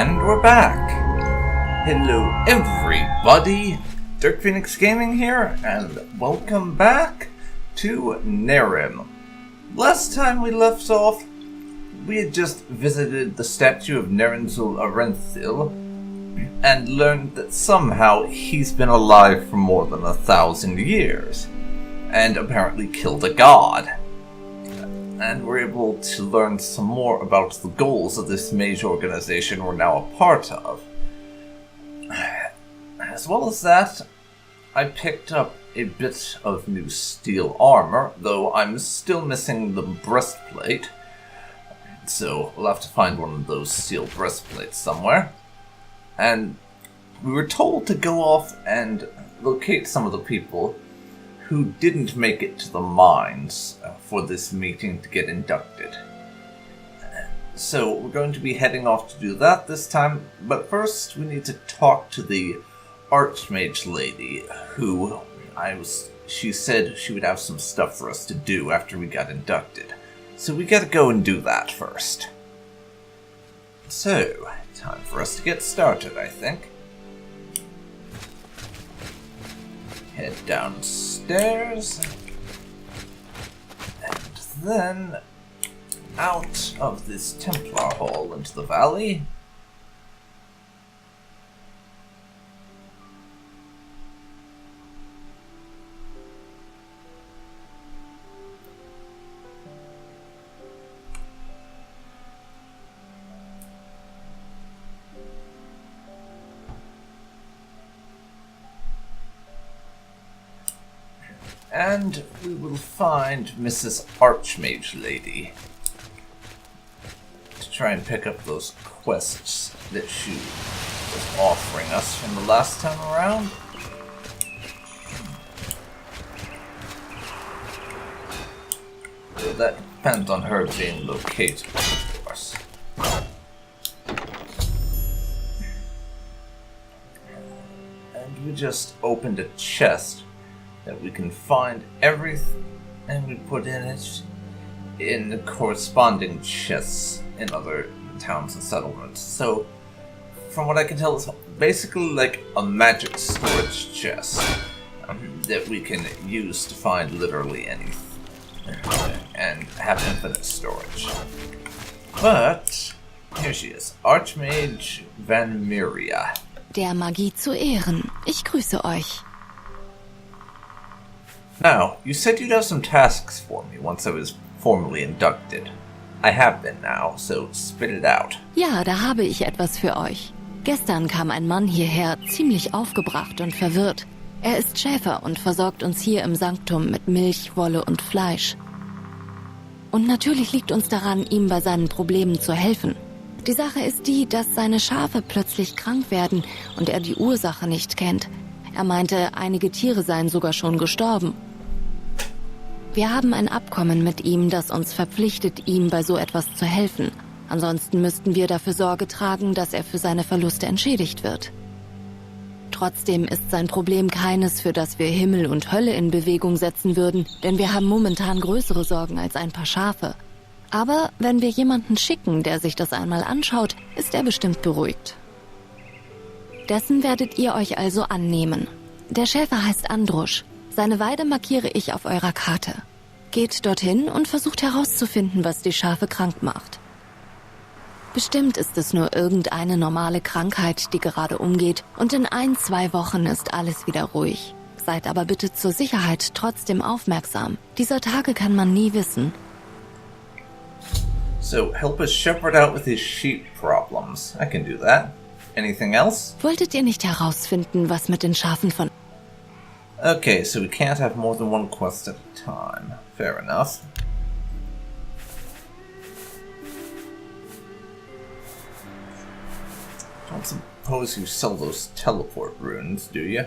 And we're back! Hello everybody! DarkPhoenix Gaming here, and welcome back to Nehrim. Last time we left off, we had just visited the statue of Nehrimzul Arenthil, and learned that somehow he's been alive for more than 1,000 years, and apparently killed a god. And we're able to learn some more about the goals of this mage organization we're now a part of. As well as that, I picked up a bit of new steel armor, though I'm still missing the breastplate. So we'll have to find one of those steel breastplates somewhere. And we were told to go off and locate some of the people who didn't make it to the mines for this meeting to get inducted. So we're going to be heading off to do that this time, but first we need to talk to the Archmage lady who she said she would have some stuff for us to do after we got inducted. So we gotta go and do that first. So, time for us to get started, I think. Head downstairs, and then out of this Templar hall into the valley. And we will find Mrs. Archmage Lady to try and pick up those quests that she was offering us from the last time around. So that depends on her being located, of course. And we just opened a chest that we can find everything, and we put in it in the corresponding chests in other towns and settlements. So, from what I can tell, it's basically like a magic storage chest that we can use to find literally anything and have infinite storage. But here she is, Archmage Vanmiria. Der Magie zu Ehren. Ich grüße euch. Now, you said you'd have some tasks for me once I was formally inducted. I have been now, so spit it out. Ja, da habe ich etwas für euch. Gestern kam ein Mann hierher, ziemlich aufgebracht und verwirrt. Er ist Schäfer und versorgt uns hier im Sanktum mit Milch, Wolle und Fleisch. Und natürlich liegt uns daran, ihm bei seinen Problemen zu helfen. Die Sache ist die, dass seine Schafe plötzlich krank werden und er die Ursache nicht kennt. Er meinte, einige Tiere seien sogar schon gestorben. Wir haben ein Abkommen mit ihm, das uns verpflichtet, ihm bei so etwas zu helfen. Ansonsten müssten wir dafür Sorge tragen, dass er für seine Verluste entschädigt wird. Trotzdem ist sein Problem keines, für das wir Himmel und Hölle in Bewegung setzen würden, denn wir haben momentan größere Sorgen als ein paar Schafe. Aber wenn wir jemanden schicken, der sich das einmal anschaut, ist er bestimmt beruhigt. Dessen werdet ihr euch also annehmen. Der Schäfer heißt Andrusch. Seine Weide markiere ich auf eurer Karte. Geht dorthin und versucht herauszufinden, was die Schafe krank macht. Bestimmt ist es nur irgendeine normale Krankheit, die gerade umgeht, und in 1-2 Wochen ist alles wieder ruhig. Seid aber bitte zur Sicherheit trotzdem aufmerksam. Dieser Tage kann man nie wissen. So, help us shepherd out with his sheep problems. I can do that. Anything else? Wolltet ihr nicht herausfinden, was mit den Schafen von... Okay, so we can't have more than one quest at a time. Fair enough. Don't suppose you sell those teleport runes, do you?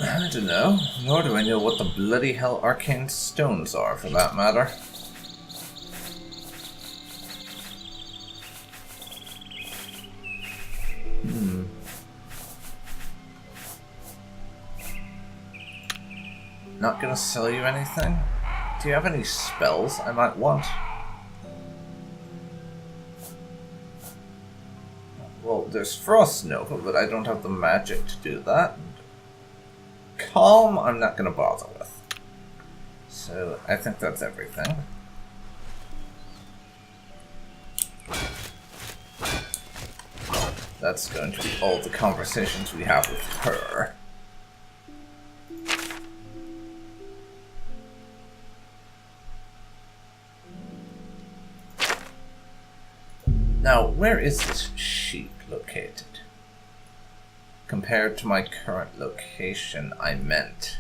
I don't know, nor do I know what the bloody hell arcane stones are, for that matter. Not gonna sell you anything? Do you have any spells I might want? there's Frost Nova, but I don't have the magic to do that. Calm, I'm not going to bother with. So, I think that's everything. That's going to be all the conversations we have with her. Now, where is this sheep located? Compared to my current location, I meant.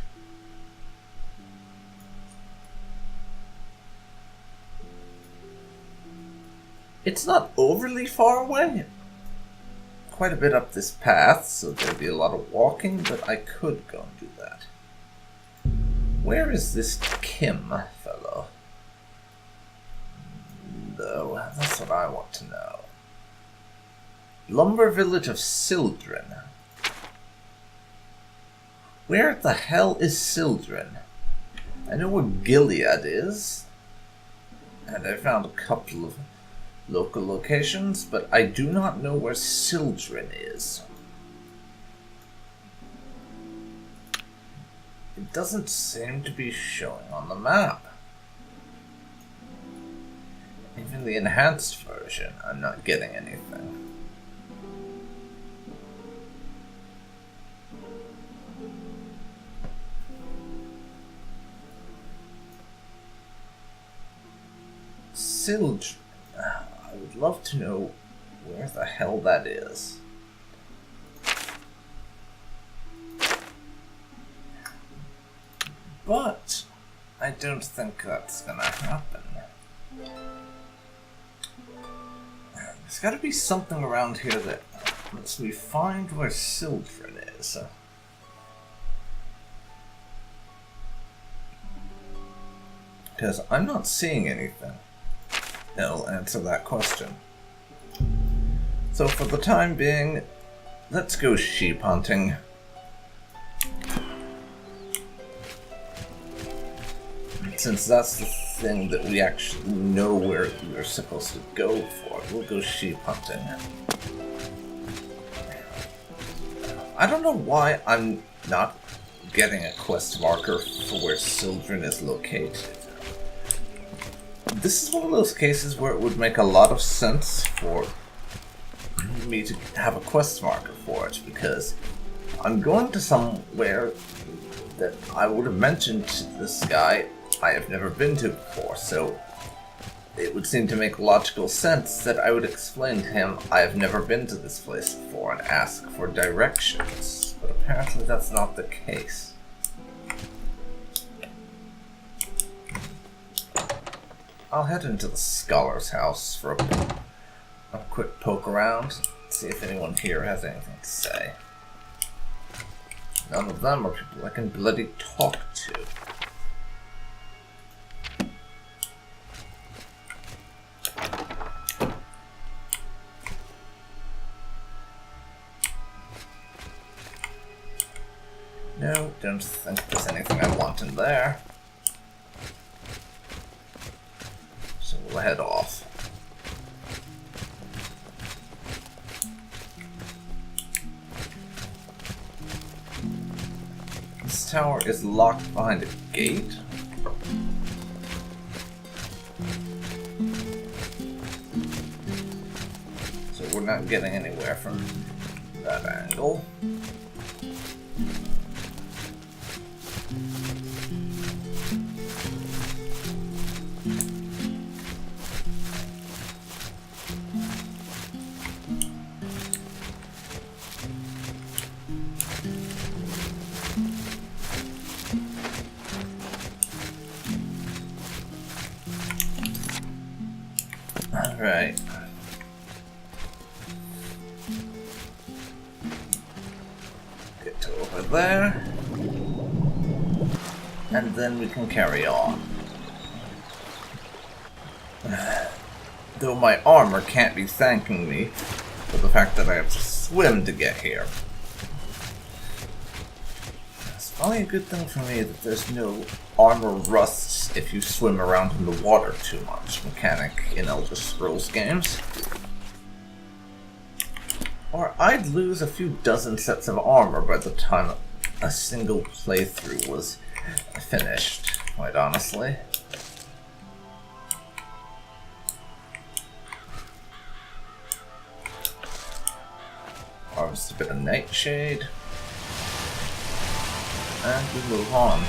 It's not overly far away. Quite a bit up this path, so there'll be a lot of walking, but I could go and do that. Where is this Kim fellow? Though, that's what I want to know. Lumber Village of Sildren. Where the hell is Sildren? I know where Gilead is, and I found a couple of local locations, but I do not know where Sildren is. It doesn't seem to be showing on the map. Even the enhanced version, I'm not getting anything. Sildren. I would love to know where the hell that is. But I don't think that's gonna happen. There's gotta be something around here that lets me find where Sildren is. Because I'm not seeing anything that'll answer that question. So for the time being, let's go sheep hunting. Since that's the thing that we actually know where we're supposed to go for, we'll go sheep hunting. I don't know why I'm not getting a quest marker for where Sildren is located. This is one of those cases where it would make a lot of sense for me to have a quest marker for it, because I'm going to somewhere that I would have mentioned to this guy I have never been to before, so it would seem to make logical sense that I would explain to him I have never been to this place before and ask for directions, but apparently that's not the case. I'll head into the scholar's house for a quick poke around, see if anyone here has anything to say. None of them are people I can bloody talk to. No, don't think there's anything I want in there. So we'll head off. This tower is locked behind a gate. So we're not getting anywhere from that angle. Alright. Get to over there. And then we can carry on. Though my armor can't be thanking me for the fact that I have to swim to get here. It's probably a good thing for me that there's no armor rusts if you swim around in the water too much mechanic in Elder Scrolls games. or I'd lose a few dozen sets of armor by the time a single playthrough was finished, quite honestly. Harvest a bit of nightshade. And we move on.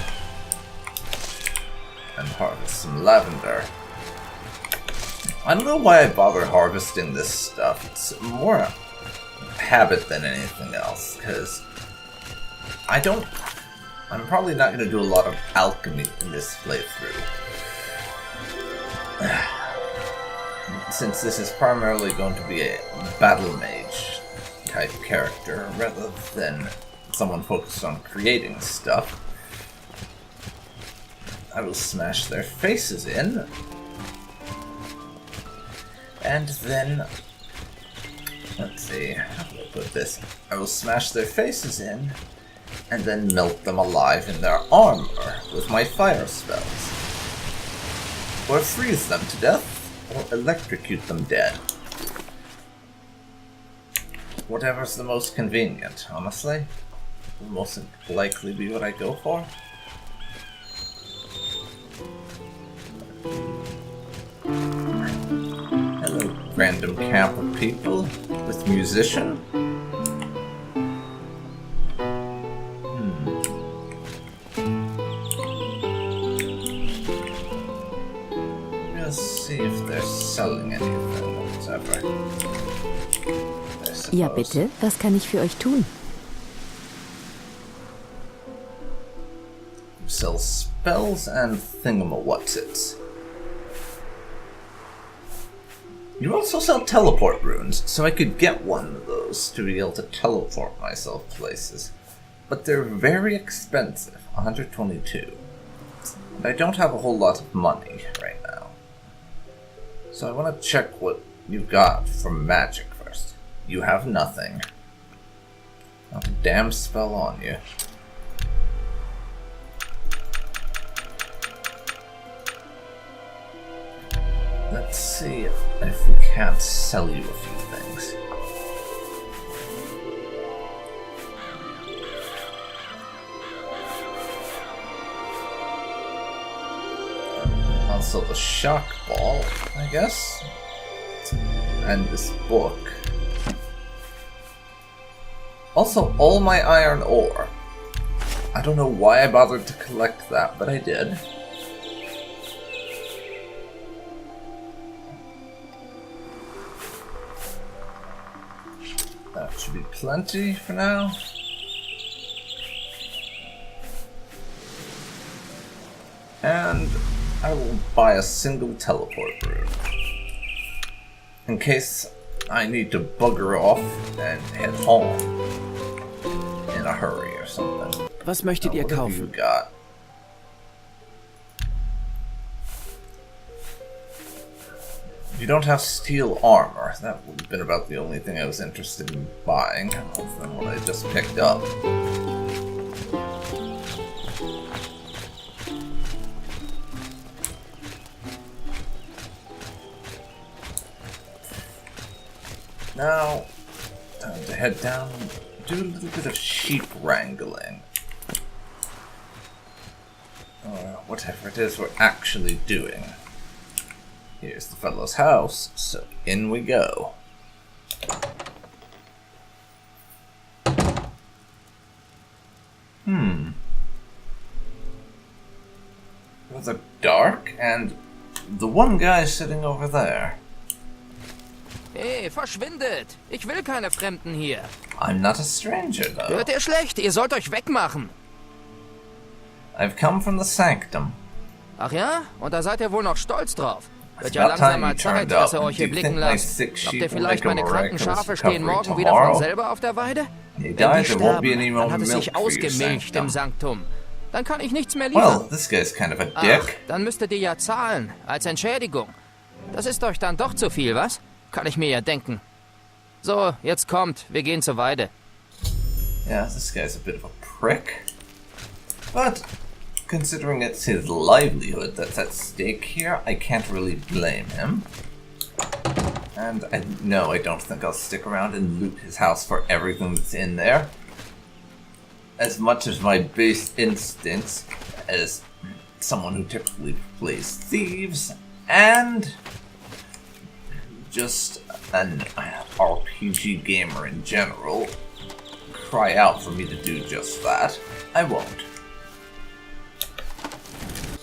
And harvest some lavender. I don't know why I bother harvesting this stuff. It's more a habit than anything else, because I'm probably not going to do a lot of alchemy in this playthrough. Since this is primarily going to be a battle mage type character, rather than someone focused on creating stuff, I will smash their faces in. And then, let's see, how do I put this? I will smash their faces in, and then melt them alive in their armor with my fire spells. Or freeze them to death, or electrocute them dead. Whatever's the most convenient, honestly. Will most likely be what I go for. Hello, random camp of people with musician. Let's see if they're selling anything or whatever. Ja, bitte, was kann ich für euch tun? Sell spells and thingamawhatsits. You also sell teleport runes, so I could get one of those to be able to teleport myself places. But they're very expensive, 122. And I don't have a whole lot of money right now. So I want to check what you got from magic first. You have nothing. Not a damn spell on you. Let's see if we can't sell you a few things. Also the shock ball, I guess. And this book. Also all my iron ore. I don't know why I bothered to collect that, but I did. That should be plenty for now. And I will buy a single teleport rune. In case I need to bugger off and head home in a hurry or something. Was möchtet ihr What have kaufen? you got? You don't have steel armor. That would have been about the only thing I was interested in buying, other than what I just picked up. Now, time to head down, do a little bit of sheep wrangling. Or whatever it is we're actually doing. Here's the fellow's house, so in we go. Rather dark, and the one guy sitting over there. Hey, verschwindet! Ich will keine Fremden hier. I'm not a stranger, though. Hört ihr schlecht? Ihr sollt euch wegmachen. I've come from the sanctum. Ach ja? Und da seid ihr wohl noch stolz drauf. Wird It's ja about langsam time mal you Zeit, turned dass up. ihr euch Do hier you blicken think my lasst. sick Glaubt sheep ihr will vielleicht, make a meine kranken miraculous Schafe stehen recovery morgen wieder von tomorrow? selber auf der Weide? He Wenn die died, there won't be any sterben, more dann hat es milk sich for your ausgemilcht im sanctum. Sanktum. Dann kann ich nichts mehr Well, liefern. this guy's kind of a Ach, dick. dann müsstet ihr ja zahlen, als Entschädigung. Das ist euch dann doch zu viel, was? Kann ich mir ja denken. So, jetzt kommt, wir gehen zur Weide. Yeah, this guy's a bit of a prick. But, considering it's his livelihood that's at stake here, I can't really blame him. And no, I don't think I'll stick around and loot his house for everything that's in there. As much as my base instincts as someone who typically plays thieves and just an RPG gamer in general cry out for me to do just that, I won't.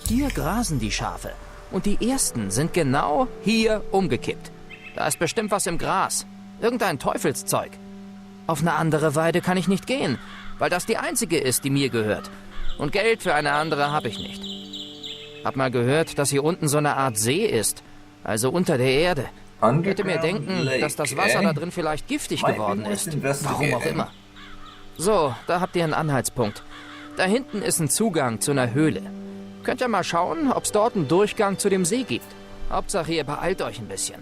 Hier grasen die Schafe. Und die ersten sind genau hier umgekippt. Da ist bestimmt was im Gras. Irgendein Teufelszeug. Auf eine andere Weide kann ich nicht gehen, weil das die einzige ist, die mir gehört. Und Geld für eine andere habe ich nicht. Hab mal gehört, dass hier unten so eine Art See ist. Also unter der Erde. Hätte mir denken, dass das Wasser da drin vielleicht giftig geworden ist. Warum auch immer. So, da habt ihr einen Anhaltspunkt. Da hinten ist ein Zugang zu einer Höhle. Könnt ihr mal schauen, ob es dort einen Durchgang zu dem See gibt. Hauptsache, ihr beeilt euch ein bisschen.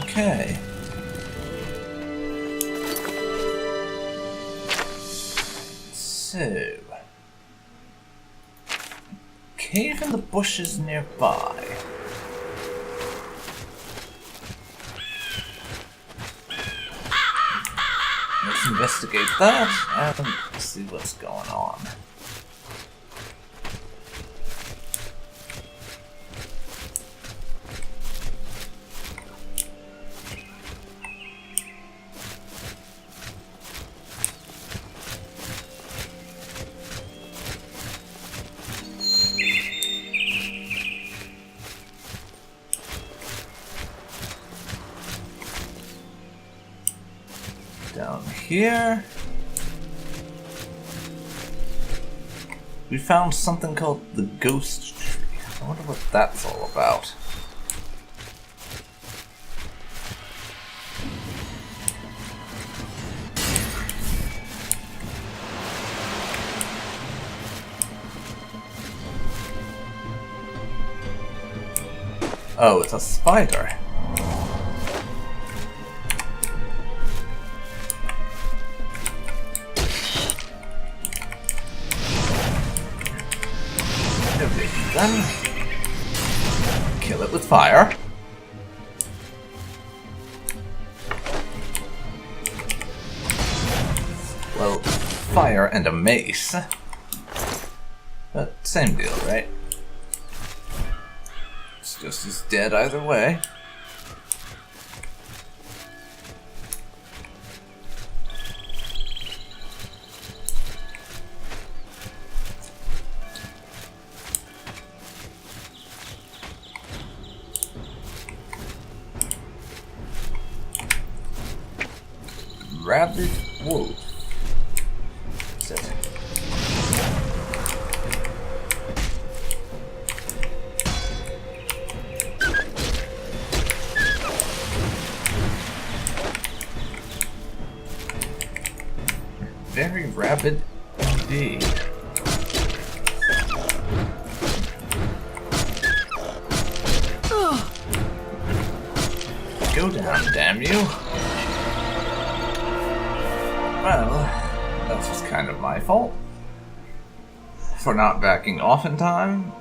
Okay. So. Cave in the bushes nearby. Let's investigate that and see what's going on. Down here, we found something called the Ghost Tree. I wonder what that's all about. Oh, it's a spider. Then kill it with fire. Well, fire and a mace. But same deal, right? It's just as dead either way. Rabid wolf. That's it. Very rabid indeed. Go down, damn you. Well, that's just kind of my fault for not backing off in time.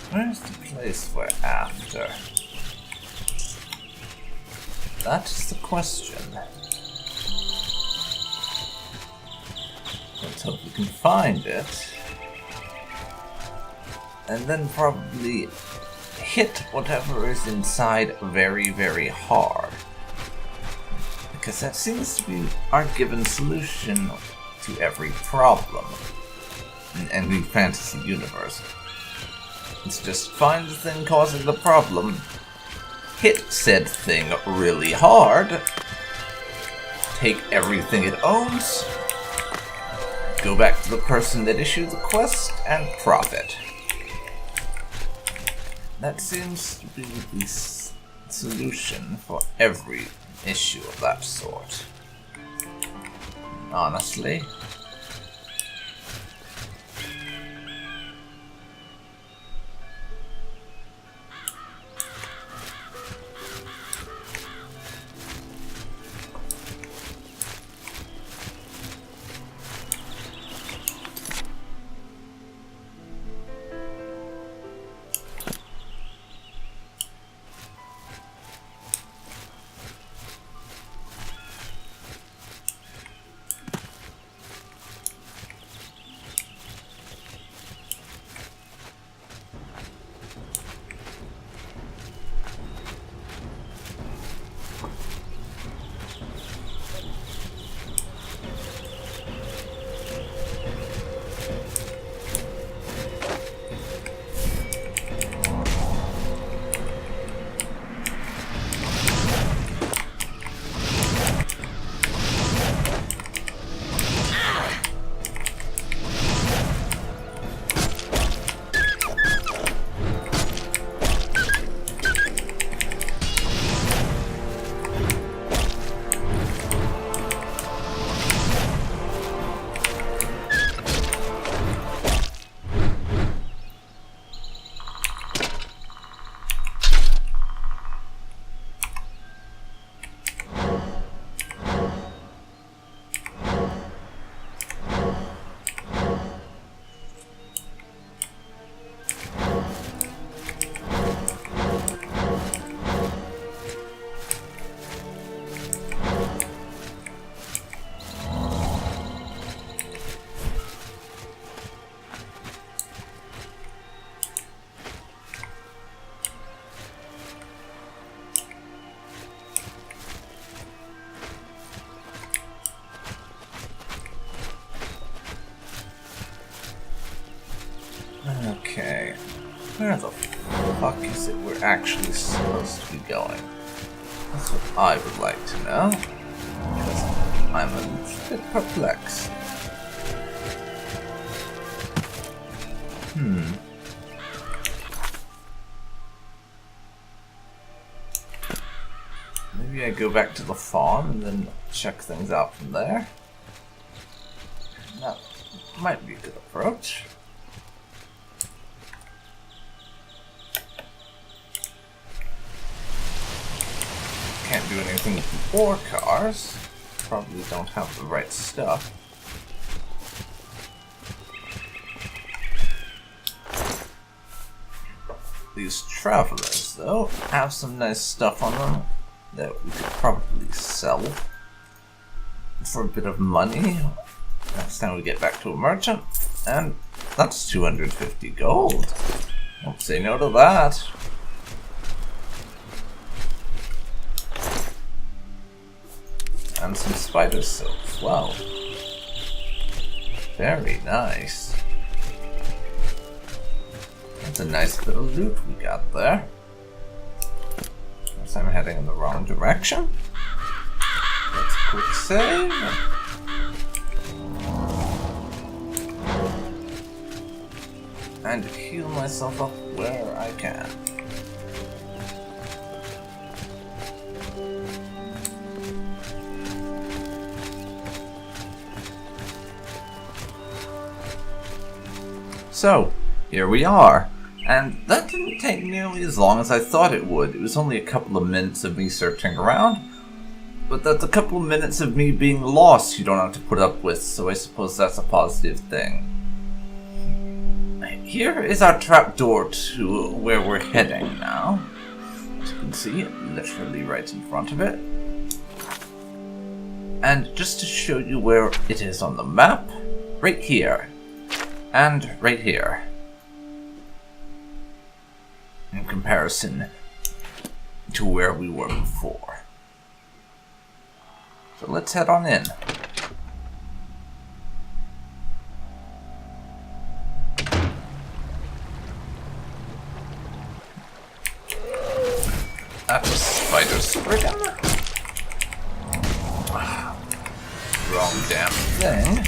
Where's the place we're after? That's the question. Let's hope we can find it. And then probably hit whatever is inside very, very hard. Because that seems to be our given solution to every problem in any fantasy universe. It's just find the thing causing the problem, hit said thing really hard, take everything it owns, go back to the person that issued the quest, and profit. That seems to be the solution for every issue of that sort. Honestly. Okay, where the fuck is it we're actually supposed to be going? That's what I would like to know, because I'm a little bit perplexed. Maybe I go back to the farm and then check things out from there. That might be a good approach. Can't do anything with the ore cars. Probably don't have the right stuff. These travelers, though, have some nice stuff on them that we could probably sell for a bit of money next time we get back to a merchant. And that's 250 gold. Won't say no to that. And some spider silk as well. Very nice. That's a nice bit of loot we got there. Guess I'm heading in the wrong direction. Let's quick save. And heal myself up where I can. So, here we are. And that didn't take nearly as long as I thought it would. It was only a couple of minutes of me searching around. But that's a couple of minutes of me being lost you don't have to put up with, so I suppose that's a positive thing. Here is our trapdoor to where we're heading now. As you can see, literally right in front of it. And just to show you where it is on the map, right here. And right here. In comparison to where we were before. So let's head on in. That's a spider spriggan. Wrong damn thing.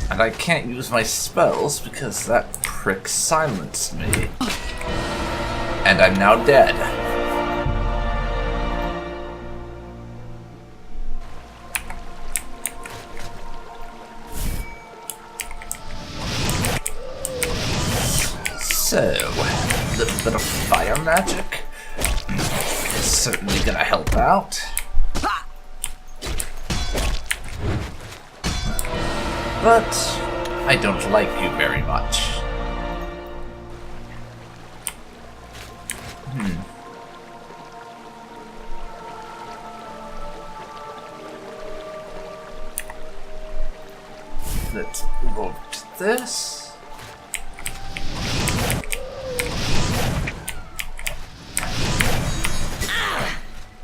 And I can't use my spells because that prick silenced me. And I'm now dead. So, a little bit of fire magic is certainly gonna help out. But I don't like you very much. Let's roll this.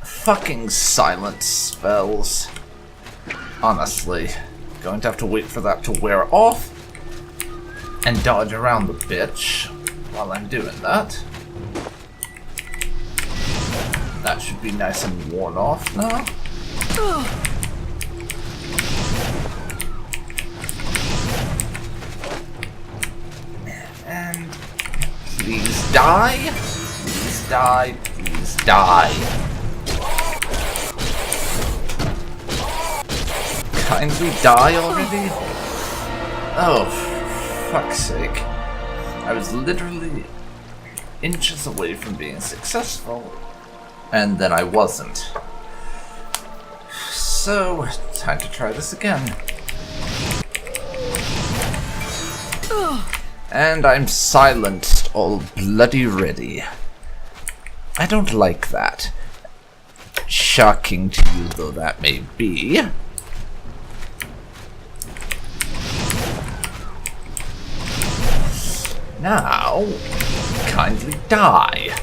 Fucking silence spells. Honestly, going to have to wait for that to wear off and dodge around the bitch while I'm doing that. That should be nice and worn off now. And please die. Please die. Please die. Kindly die already? Oh, for fuck's sake. I was literally inches away from being successful, and then I wasn't. So, time to try this again. And I'm silenced all bloody ready. I don't like that. Shocking to you though that may be. Now, kindly die.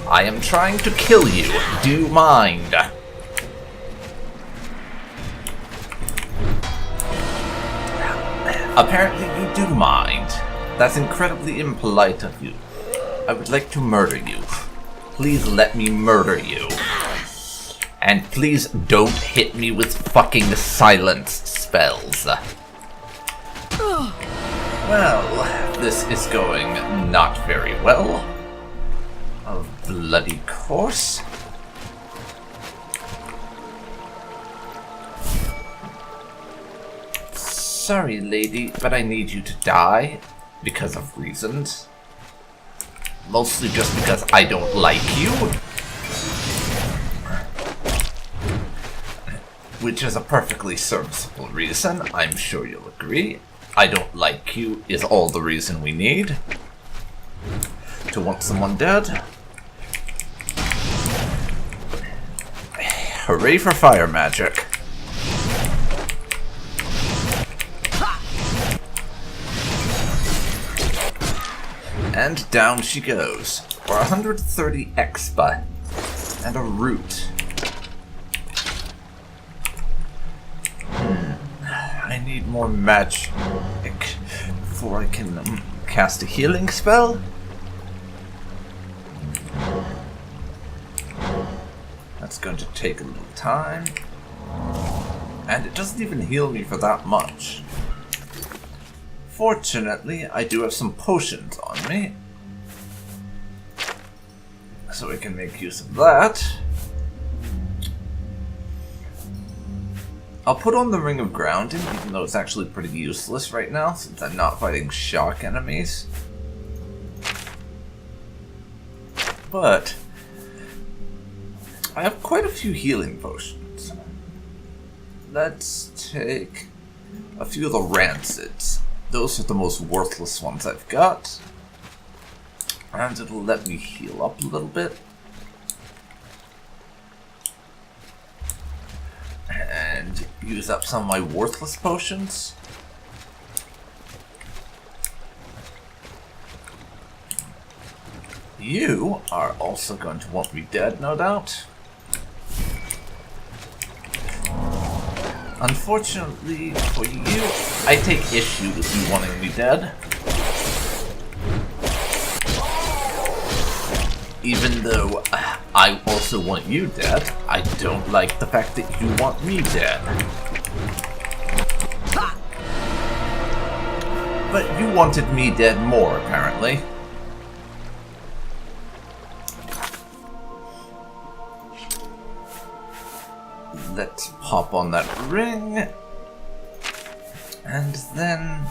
I am trying to kill you. Do mind. Apparently you do mind. That's incredibly impolite of you. I would like to murder you. Please let me murder you. And please don't hit me with fucking silence spells. Well, this is going not very well. Of bloody course. Sorry, lady, but I need you to die because of reasons. Mostly just because I don't like you. Which is a perfectly serviceable reason, I'm sure you'll agree. I don't like you is all the reason we need to want someone dead. Hooray for fire magic. And down she goes for 130 expa and a root. I need more magic before I can cast a healing spell. That's going to take a little time. And it doesn't even heal me for that much. Fortunately, I do have some potions on me. So we can make use of that. I'll put on the Ring of Grounding, even though it's actually pretty useless right now, since I'm not fighting shock enemies. But I have quite a few healing potions. Let's take a few of the Rancids. Those are the most worthless ones I've got. And it'll let me heal up a little bit. And use up some of my worthless potions. You are also going to want me dead, no doubt. Unfortunately for you, I take issue with you wanting me dead. Even though I also want you dead, I don't like the fact that you want me dead. But you wanted me dead more, apparently. hop on that ring, and then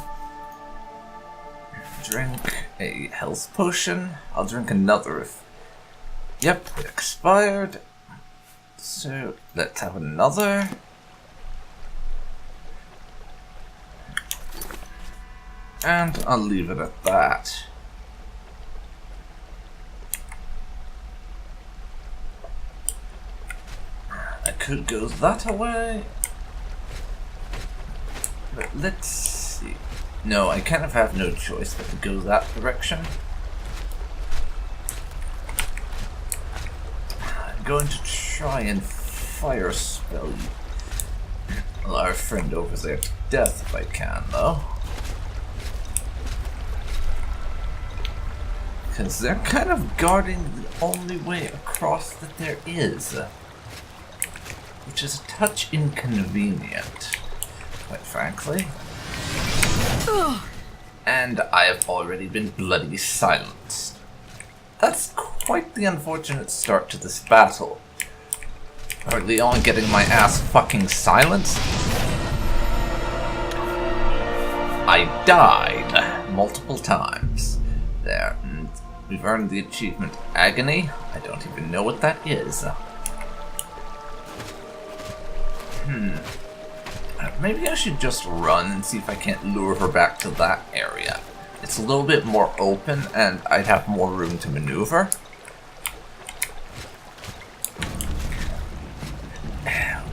drink a health potion. I'll drink another if... Yep, it expired. So, let's have another. And I'll leave it at that. I could go that away. But let's see. No, I kind of have no choice but to go that direction. I'm going to try and fire spell our friend over there to death if I can, though. Because they're kind of guarding the only way across that there is. Which is a touch inconvenient, quite frankly. And I have already been bloody silenced. That's quite the unfortunate start to this battle. Early on getting my ass fucking silenced. I died multiple times there. And we've earned the achievement Agony. I don't even know what that is. Maybe I should just run and see if I can't lure her back to that area. It's a little bit more open and I'd have more room to maneuver.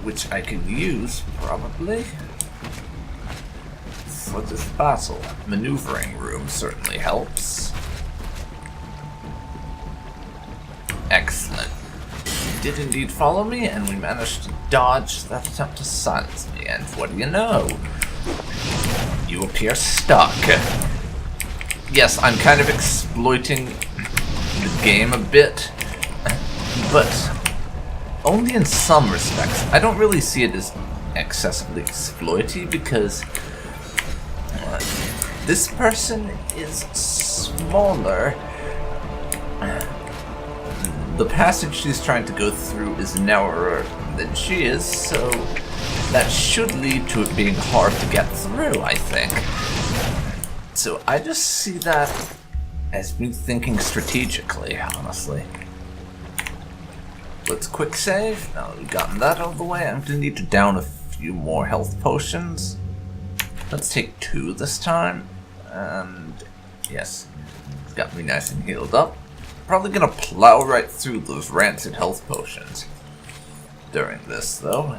Which I could use, probably, for this battle. Maneuvering room certainly helps. Excellent. She did indeed follow me, and we managed to dodge that attempt to silence me. And what do you know? You appear stuck. Yes, I'm kind of exploiting the game a bit, but only in some respects. I don't really see it as excessively exploity because this person is smaller. The passage she's trying to go through is narrower than she is, so that should lead to it being hard to get through, I think. So I just see that as me thinking strategically, honestly. Let's quick save. Now that we've gotten that out of the way, I'm going to need to down a few more health potions. Let's take 2 this time. And yes, it's got me nice and healed up. Probably gonna plow right through those rancid health potions during this, though.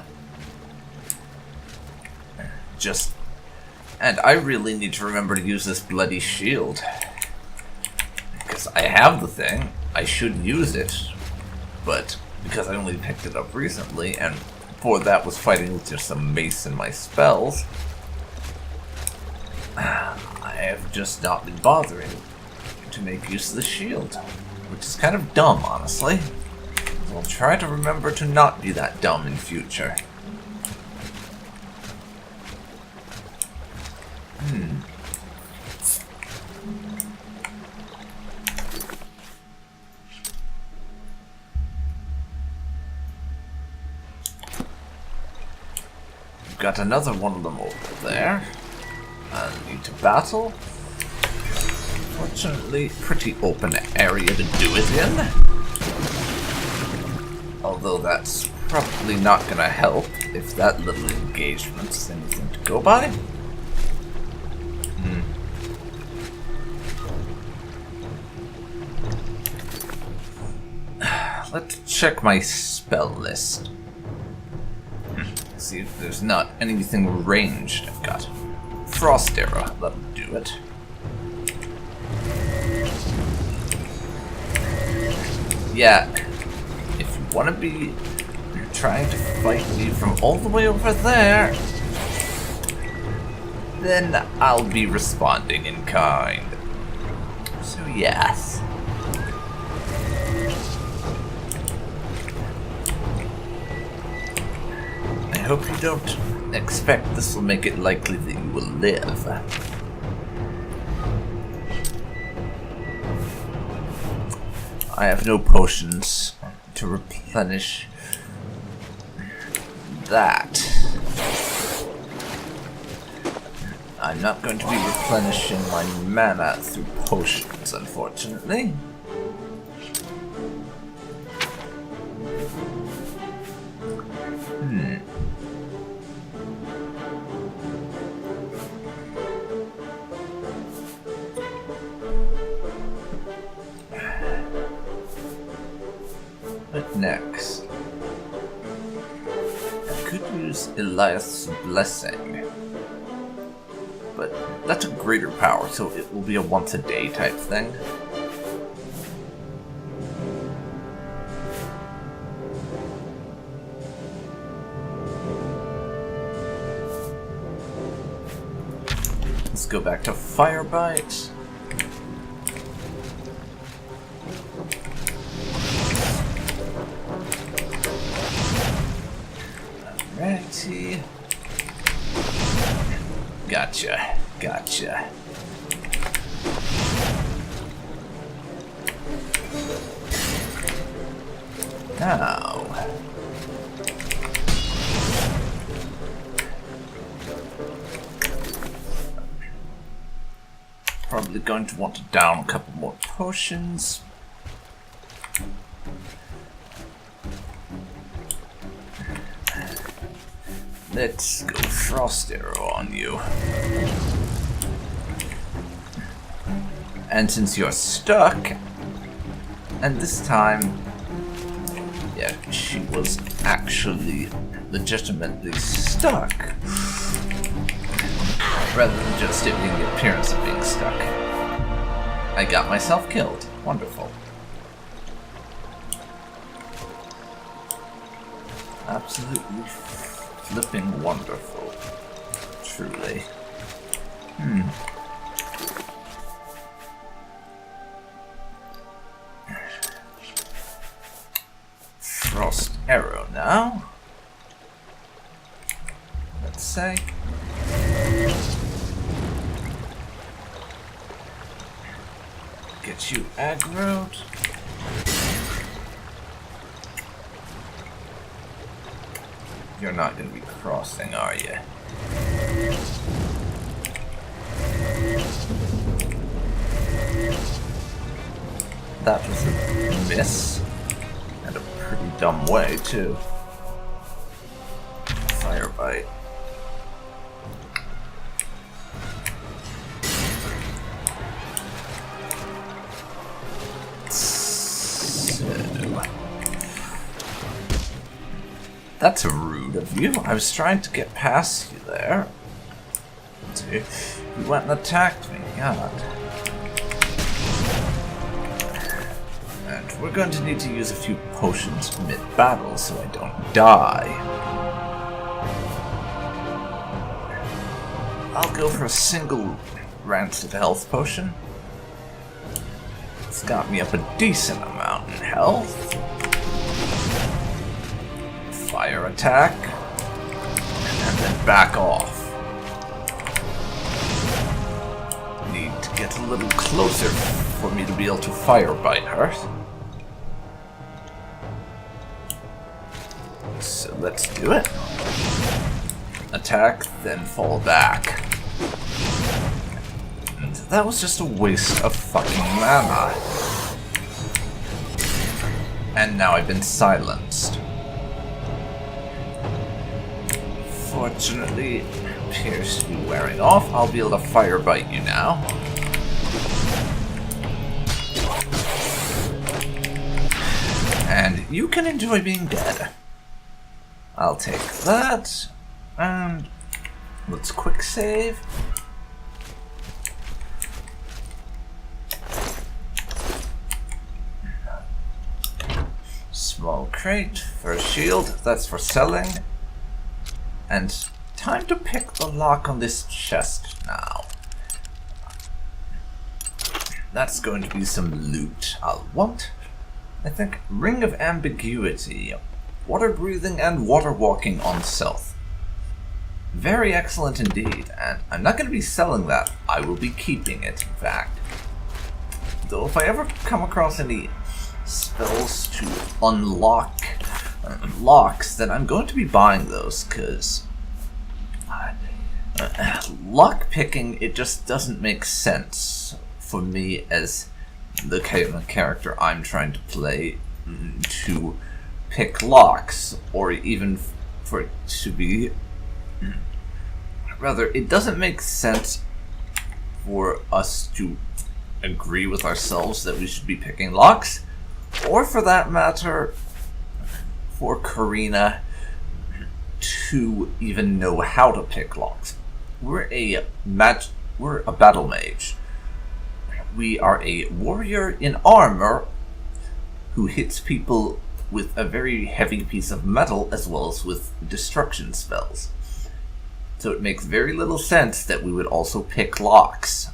And I really need to remember to use this bloody shield. Because I have the thing, I should use it. But because I only picked it up recently, and before that was fighting with just some mace in my spells, I have just not been bothering to make use of the shield. Which is kind of dumb, honestly. So I'll try to remember to not be that dumb in future. We've got another one of them over there. I need to battle. Fortunately, pretty open area to do it in. Although that's probably not going to help if that little engagement's anything to go by. Let's check my spell list. See if there's not anything ranged. I've got Frost Arrow, that'll do it. Yeah, if you want to be trying to fight me from all the way over there, then I'll be responding in kind. So yes. I hope you don't expect this will make it likely that you will live. I have no potions to replenish that. I'm not going to be replenishing my mana through potions, unfortunately. What next? I could use Elias's Blessing, but that's a greater power, so it will be a once-a-day type thing. Let's go back to Firebite. Alrighty. Gotcha. Gotcha. Now. Probably going to want to down a couple more potions. Let's go Frost Arrow on you. And since you're stuck, and this time, yeah, she was actually legitimately stuck, rather than just it being the appearance of being stuck. I got myself killed. Wonderful. Absolutely flipping wonderful. Truly. Frost Arrow now. Let's say. Get you aggroed. You're not going to be crossing, are you? That was a miss. And a pretty dumb way, too. Firebite. That's rude of you. I was trying to get past you there. See, you went and attacked me. God. And we're going to need to use a few potions mid-battle so I don't die. I'll go for a single rancid health potion. It's got me up a decent amount in health. Fire attack, and then back off. Need to get a little closer for me to be able to firebite her. So let's do it. Attack, then fall back. And that was just a waste of fucking mana. And now I've been silenced. Fortunately, it appears to be wearing off. I'll be able to firebite you now. And you can enjoy being dead. I'll take that. And let's quick save. Small crate for a shield. That's for selling. And time to pick the lock on this chest now. That's going to be some loot I'll want. I think Ring of Ambiguity, Water Breathing and Water Walking on Stealth. Very excellent indeed, and I'm not going to be selling that. I will be keeping it, in fact. Though if I ever come across any spells to unlock locks, then I'm going to be buying those, because lock picking, it just doesn't make sense for me as the kind of character I'm trying to play to pick locks, or even for it to be... Rather, it doesn't make sense for us to agree with ourselves that we should be picking locks, or for that matter, for Karina to even know how to pick locks. We're a battle mage. We are a warrior in armor who hits people with a very heavy piece of metal as well as with destruction spells. So it makes very little sense that we would also pick locks.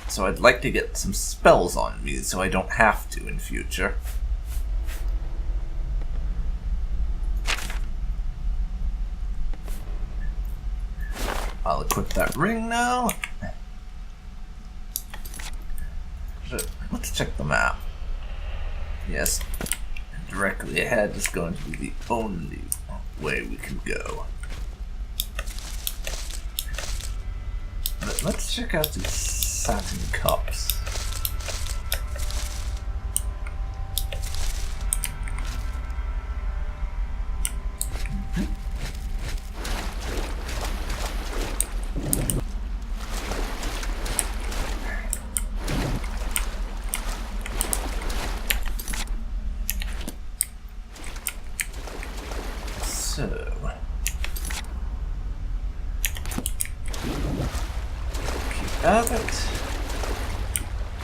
So I'd like to get some spells on me so I don't have to in future. I'll equip that ring now. Let's check the map. Yes, directly ahead is going to be the only way we can go. But let's check out these satin cups.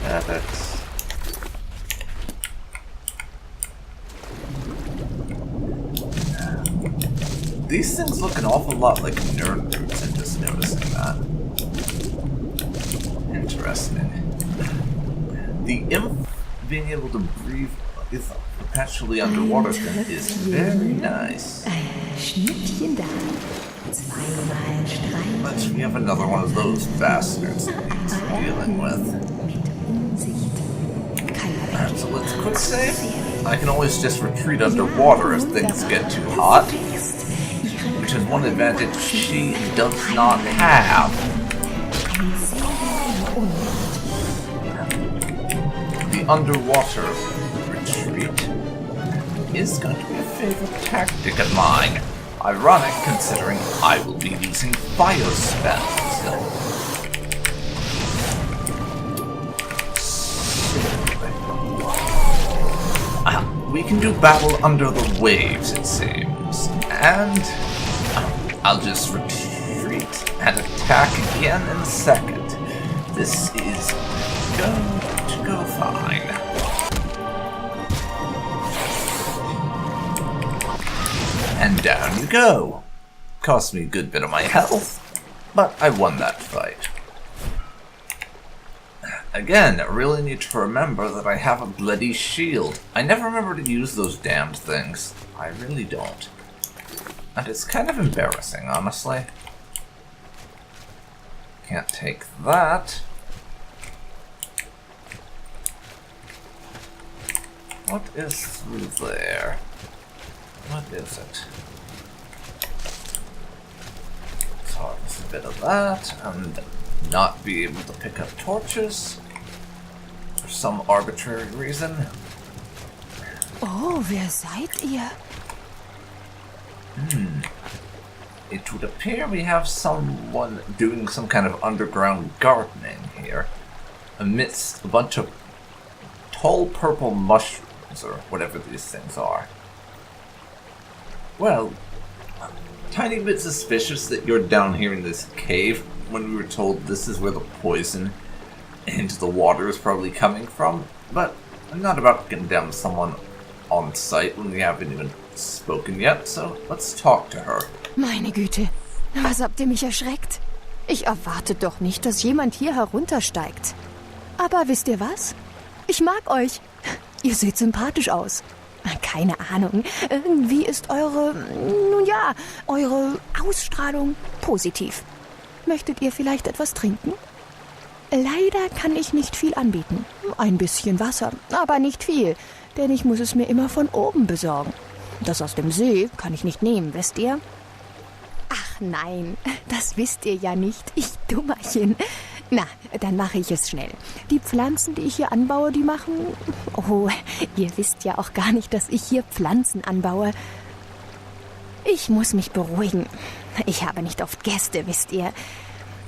Have it. These things look an awful lot like nerd roots, I'm just noticing that. Interesting. The imp being able to breathe perpetually underwater thing is very nice. But we have another one of those bastards that he's dealing with. So let's quick save. I can always just retreat underwater if things get too hot, which is one advantage she does not have. The underwater retreat is going to be a favorite tactic of mine. Ironic, considering I will be using fire spells. We can do battle under the waves, it seems. And I'll just retreat and attack again in a second. This is going to go fine. And down you go. Cost me a good bit of my health, but I won that fight. Again, I really need to remember that I have a bloody shield. I never remember to use those damned things. I really don't. And it's kind of embarrassing, honestly. Can't take that. What is through there? What is it? Let's harvest a bit of that and not be able to pick up torches for some arbitrary reason. Oh, wer seid ihr? It would appear we have someone doing some kind of underground gardening here, amidst a bunch of tall purple mushrooms, or whatever these things are. Well, tiny bit suspicious that you're down here in this cave when we were told this is where the poison into the water is probably coming from, but I'm not about to condemn someone on site when we haven't even spoken yet, so let's talk to her. Meine Güte, was habt ihr mich erschreckt? Ich erwarte doch nicht, dass jemand hier heruntersteigt. Aber wisst ihr was? Ich mag euch. Ihr seht sympathisch aus. Keine Ahnung, irgendwie ist eure Ausstrahlung positiv. Möchtet ihr vielleicht etwas trinken? Leider kann ich nicht viel anbieten. Ein bisschen Wasser, aber nicht viel, denn ich muss es mir immer von oben besorgen. Das aus dem See kann ich nicht nehmen, wisst ihr? Ach nein, das wisst ihr ja nicht, ich Dummerchen. Na, dann mache ich es schnell. Die Pflanzen, die ich hier anbaue, die machen... Oh, ihr wisst ja auch gar nicht, dass ich hier Pflanzen anbaue. Ich muss mich beruhigen. Ich habe nicht oft Gäste, wisst ihr.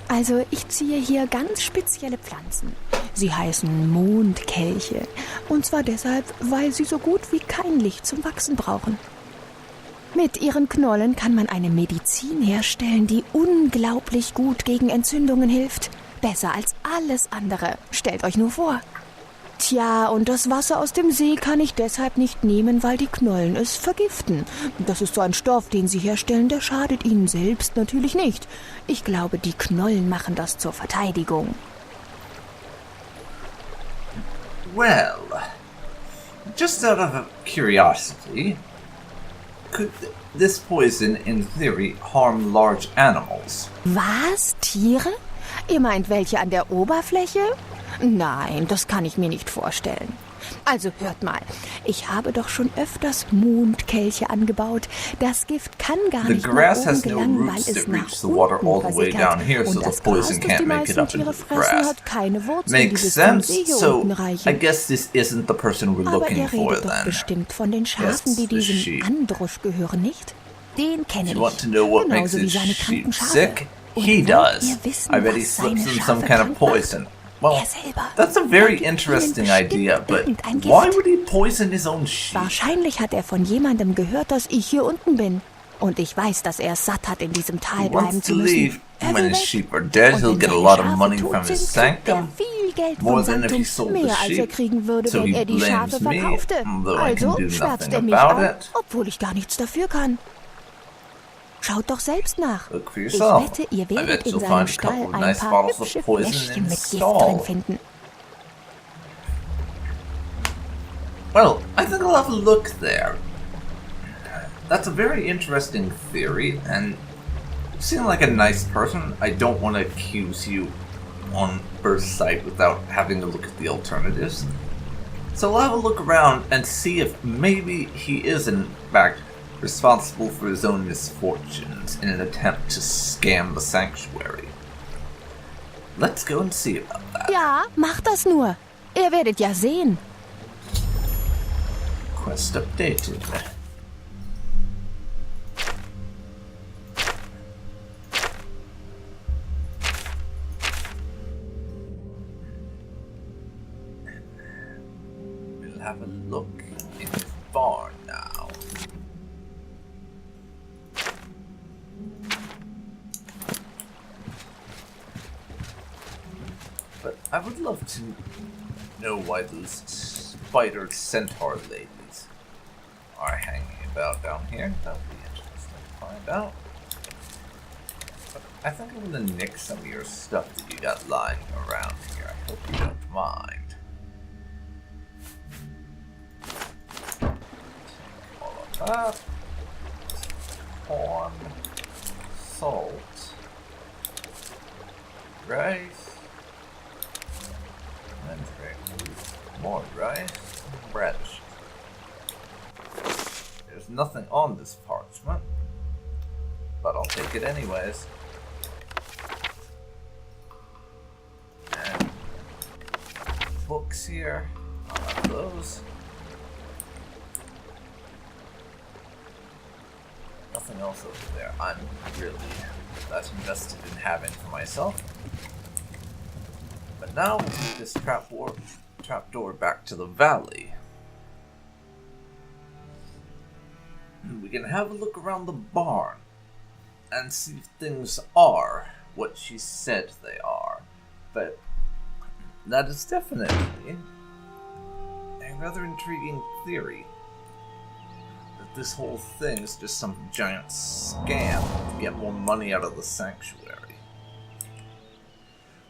Also, ich ziehe hier ganz spezielle Pflanzen. Sie heißen Mondkelche. Und zwar deshalb, weil sie so gut wie kein Licht zum Wachsen brauchen. Mit ihren Knollen kann man eine Medizin herstellen, die unglaublich gut gegen Entzündungen hilft. Besser als alles andere. Stellt euch nur vor. Tja, und das Wasser aus dem See kann ich deshalb nicht nehmen, weil die Knollen es vergiften. Das ist so ein Stoff, den sie herstellen, der schadet ihnen selbst natürlich nicht. Ich glaube, die Knollen machen das zur Verteidigung. Well, just out of curiosity, could this poison in theory harm large animals? Was? Tiere? Ihr meint welche an der Oberfläche? Nein, das kann ich mir nicht vorstellen. Also hört mal, ich habe doch schon öfters Mondkelche angebaut. Das Gift kann gar nicht nach oben gelangen, weil es nach unten versickert. Und das Gras, das die meisten Tiere fressen, hat keine Wurzeln, die bis zum See hier unten reichen. I guess this isn't the person we're Aber looking er for redet doch then. bestimmt von den Schafen, die diesem Andrusch gehören, nicht? Den kenne You want ich, to know what makes genauso wie his seine sheep kranken Schafe. sick? Und He wollt does. ihr wissen, I bet he was slips seine in some Schafe kind of krank macht? poison. Well, Er selber. that's a very Er gibt ihnen interesting bestimmt idea, but irgendein Gift. why would he poison his own sheep? Wahrscheinlich hat er von jemandem gehört, dass ich hier unten bin. Und ich weiß, dass er es satt hat, in diesem Tal He bleiben wants zu to müssen. leave. Er When will his weg. sheep are dead, Und he'll wenn get a seine lot of Schafe money tot from his sind, kriegt er sanctum. viel Geld More vom than if he Sanktum, sold the mehr als er sheep. kriegen würde, So wenn he er die Schafe blames me, verkaufte. though I can Also do schwärzt nothing er mich about an, it. obwohl ich gar nichts dafür kann. Schaut doch selbst nach. Look for Ich yourself. wette, ihr I bet werdet in you'll seinem find a Stall couple of ein nice paar bottles of hübsche poison Fläschchen in mit his Gift drin stall. finden. Well, I think I'll have a look there. That's a very interesting theory, and you seem like a nice person. I don't want to accuse you on first sight without having a look at the alternatives. So I'll have a look around and see if maybe he is in fact responsible for his own misfortunes in an attempt to scam the sanctuary. Let's go and see about that. Ja, macht das nur. Ihr werdet ja sehen. Quest updated. We'll have a look in his barn now. But I would love to know why those spider centaur ladies are hanging about down here. That would be interesting to find out. But I think I'm gonna nick some of your stuff that you got lying around here. I hope you don't mind. Take all of that. Corn, salt, rice, and more rice, and radish. There's nothing on this parchment, but I'll take it anyways. And books here, I'll have those. Nothing else over there. I'm really that invested in having for myself. But now we'll take this trapdoor back to the valley. We can have a look around the barn and see if things are what she said they are. But that is definitely a rather intriguing theory. That this whole thing is just some giant scam to get more money out of the sanctuary.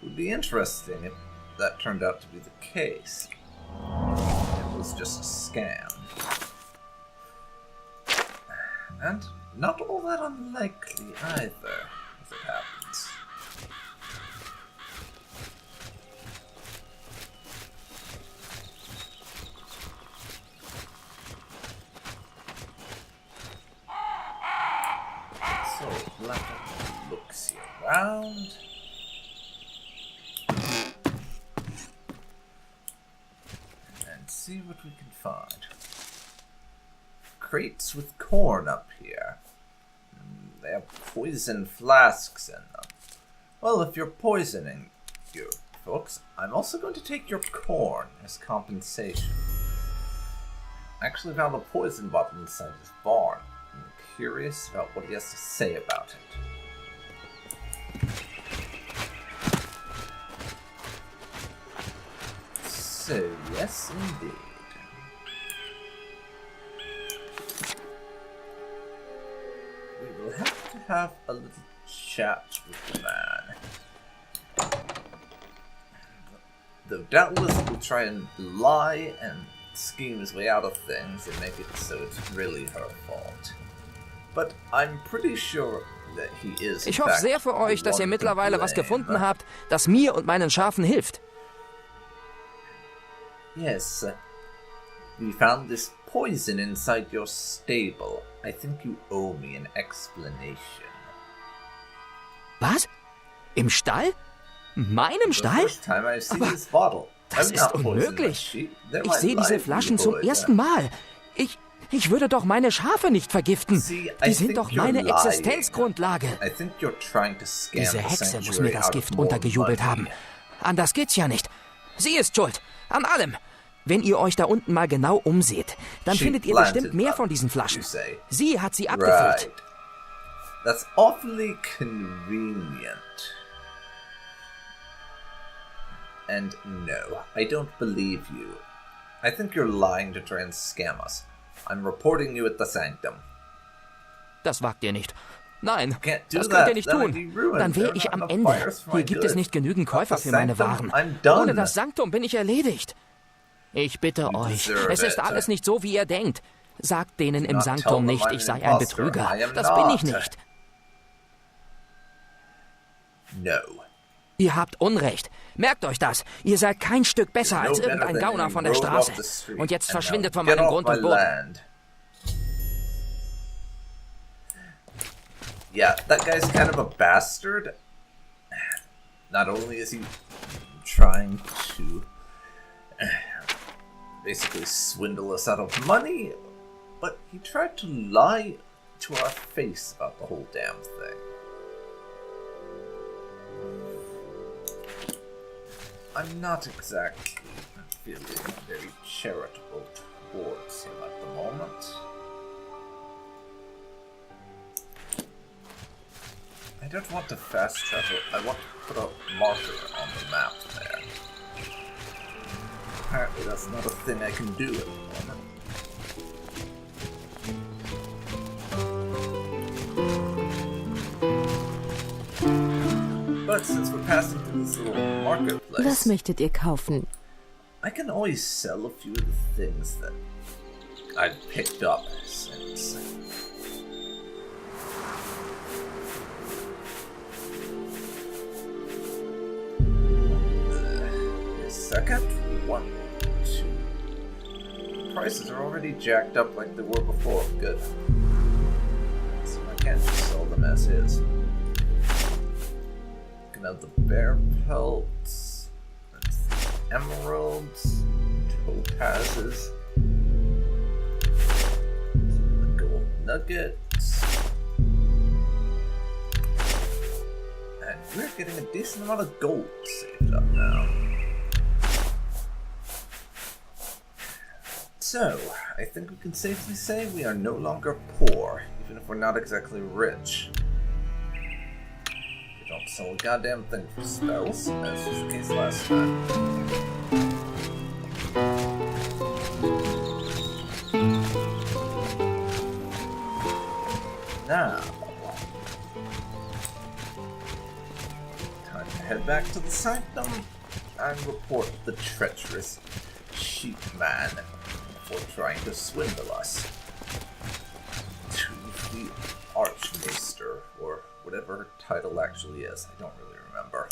It would be interesting if that turned out to be the case. It was just a scam. And not all that unlikely either, as it happens. around. And see what we can find. Crates with corn up here. They have poison flasks in them. Well, if you're poisoning you folks, I'm also going to take your corn as compensation. I actually found a poison bottle inside his barn. I'm curious about what he has to say about it. So, yes indeed. We will have to have a little chat with the man. Though doubtless he'll try and lie and scheme his way out of things and make it so it's really her fault. But I'm pretty sure that he is. Ich hoffe sehr für euch, dass ihr mittlerweile was gefunden habt, das mir und meinen Schafen hilft. Yes. We found this poison inside your stable. I think you owe me an explanation. Was? Im Stall? Meinem Stall? Aber das ist unmöglich. Ich sehe diese Flaschen zum ersten Mal. Ich würde doch meine Schafe nicht vergiften. Die sind doch meine Existenzgrundlage. Diese Hexe muss mir das Gift untergejubelt haben. Anders geht's ja nicht. Sie ist schuld. An allem. Wenn ihr euch da unten mal genau umseht, dann findet ihr bestimmt mehr von diesen Flaschen. Sie hat sie abgefüllt. That's awfully convenient. And no, I don't believe you. I think you're lying to try and scam us. I'm reporting you at the Sanctum. Das wagt ihr nicht. Nein, das könnt ihr nicht tun. Dann wäre ich am Ende. Hier gibt es nicht genügend Käufer für meine Waren. Ohne das Sanktum bin ich erledigt. Ich bitte euch, es ist alles nicht so, wie ihr denkt. Sagt denen im Sanktum nicht, ich sei ein Betrüger. Das bin ich nicht. No. Ihr habt Unrecht. Merkt euch das. Ihr seid kein Stück besser als irgendein Gauner von der Straße. Und jetzt verschwindet von meinem Grund und Boden. Yeah, that guy's kind of a bastard. Not only is he trying to basically swindle us out of money, but he tried to lie to our face about the whole damn thing. I'm not exactly feeling very charitable towards him at the moment. I don't want to fast travel, I want to put a marker on the map there. Apparently that's not a thing I can do at the moment. But since we're passing through this little marketplace, Was möchtet ihr kaufen? I can always sell a few of the things that I've picked up since. A second? 1, 2. Prices are already jacked up like they were before. Good. So I can't just sell them as is. Of the bear pelts, emeralds, topazes, the gold nuggets, and we're getting a decent amount of gold saved up now. So, I think we can safely say we are no longer poor, even if we're not exactly rich. Don't sell a goddamn thing for spells, as was the case last time. Now, time to head back to the Sanctum and report the treacherous sheep man for trying to swindle us to the Archmaester, or whatever her title actually is. I don't really remember.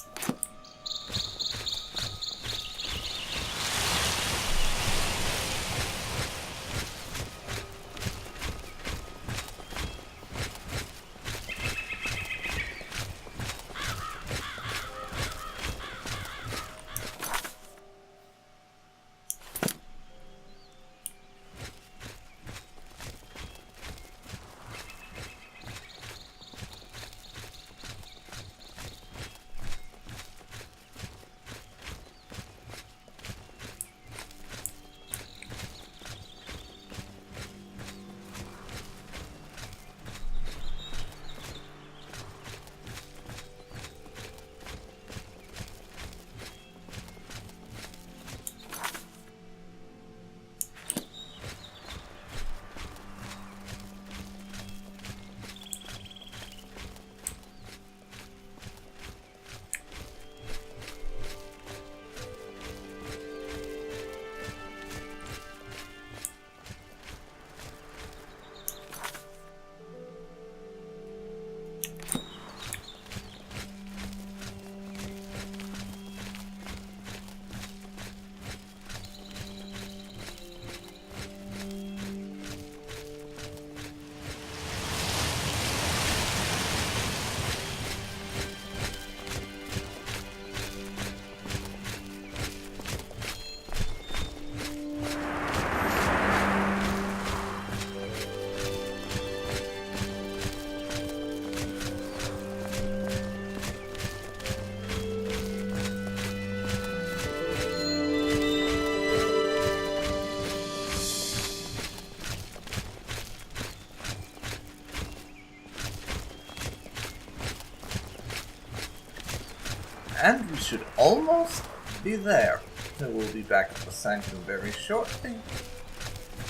And we should almost be there. So we'll be back at the sanctum very shortly.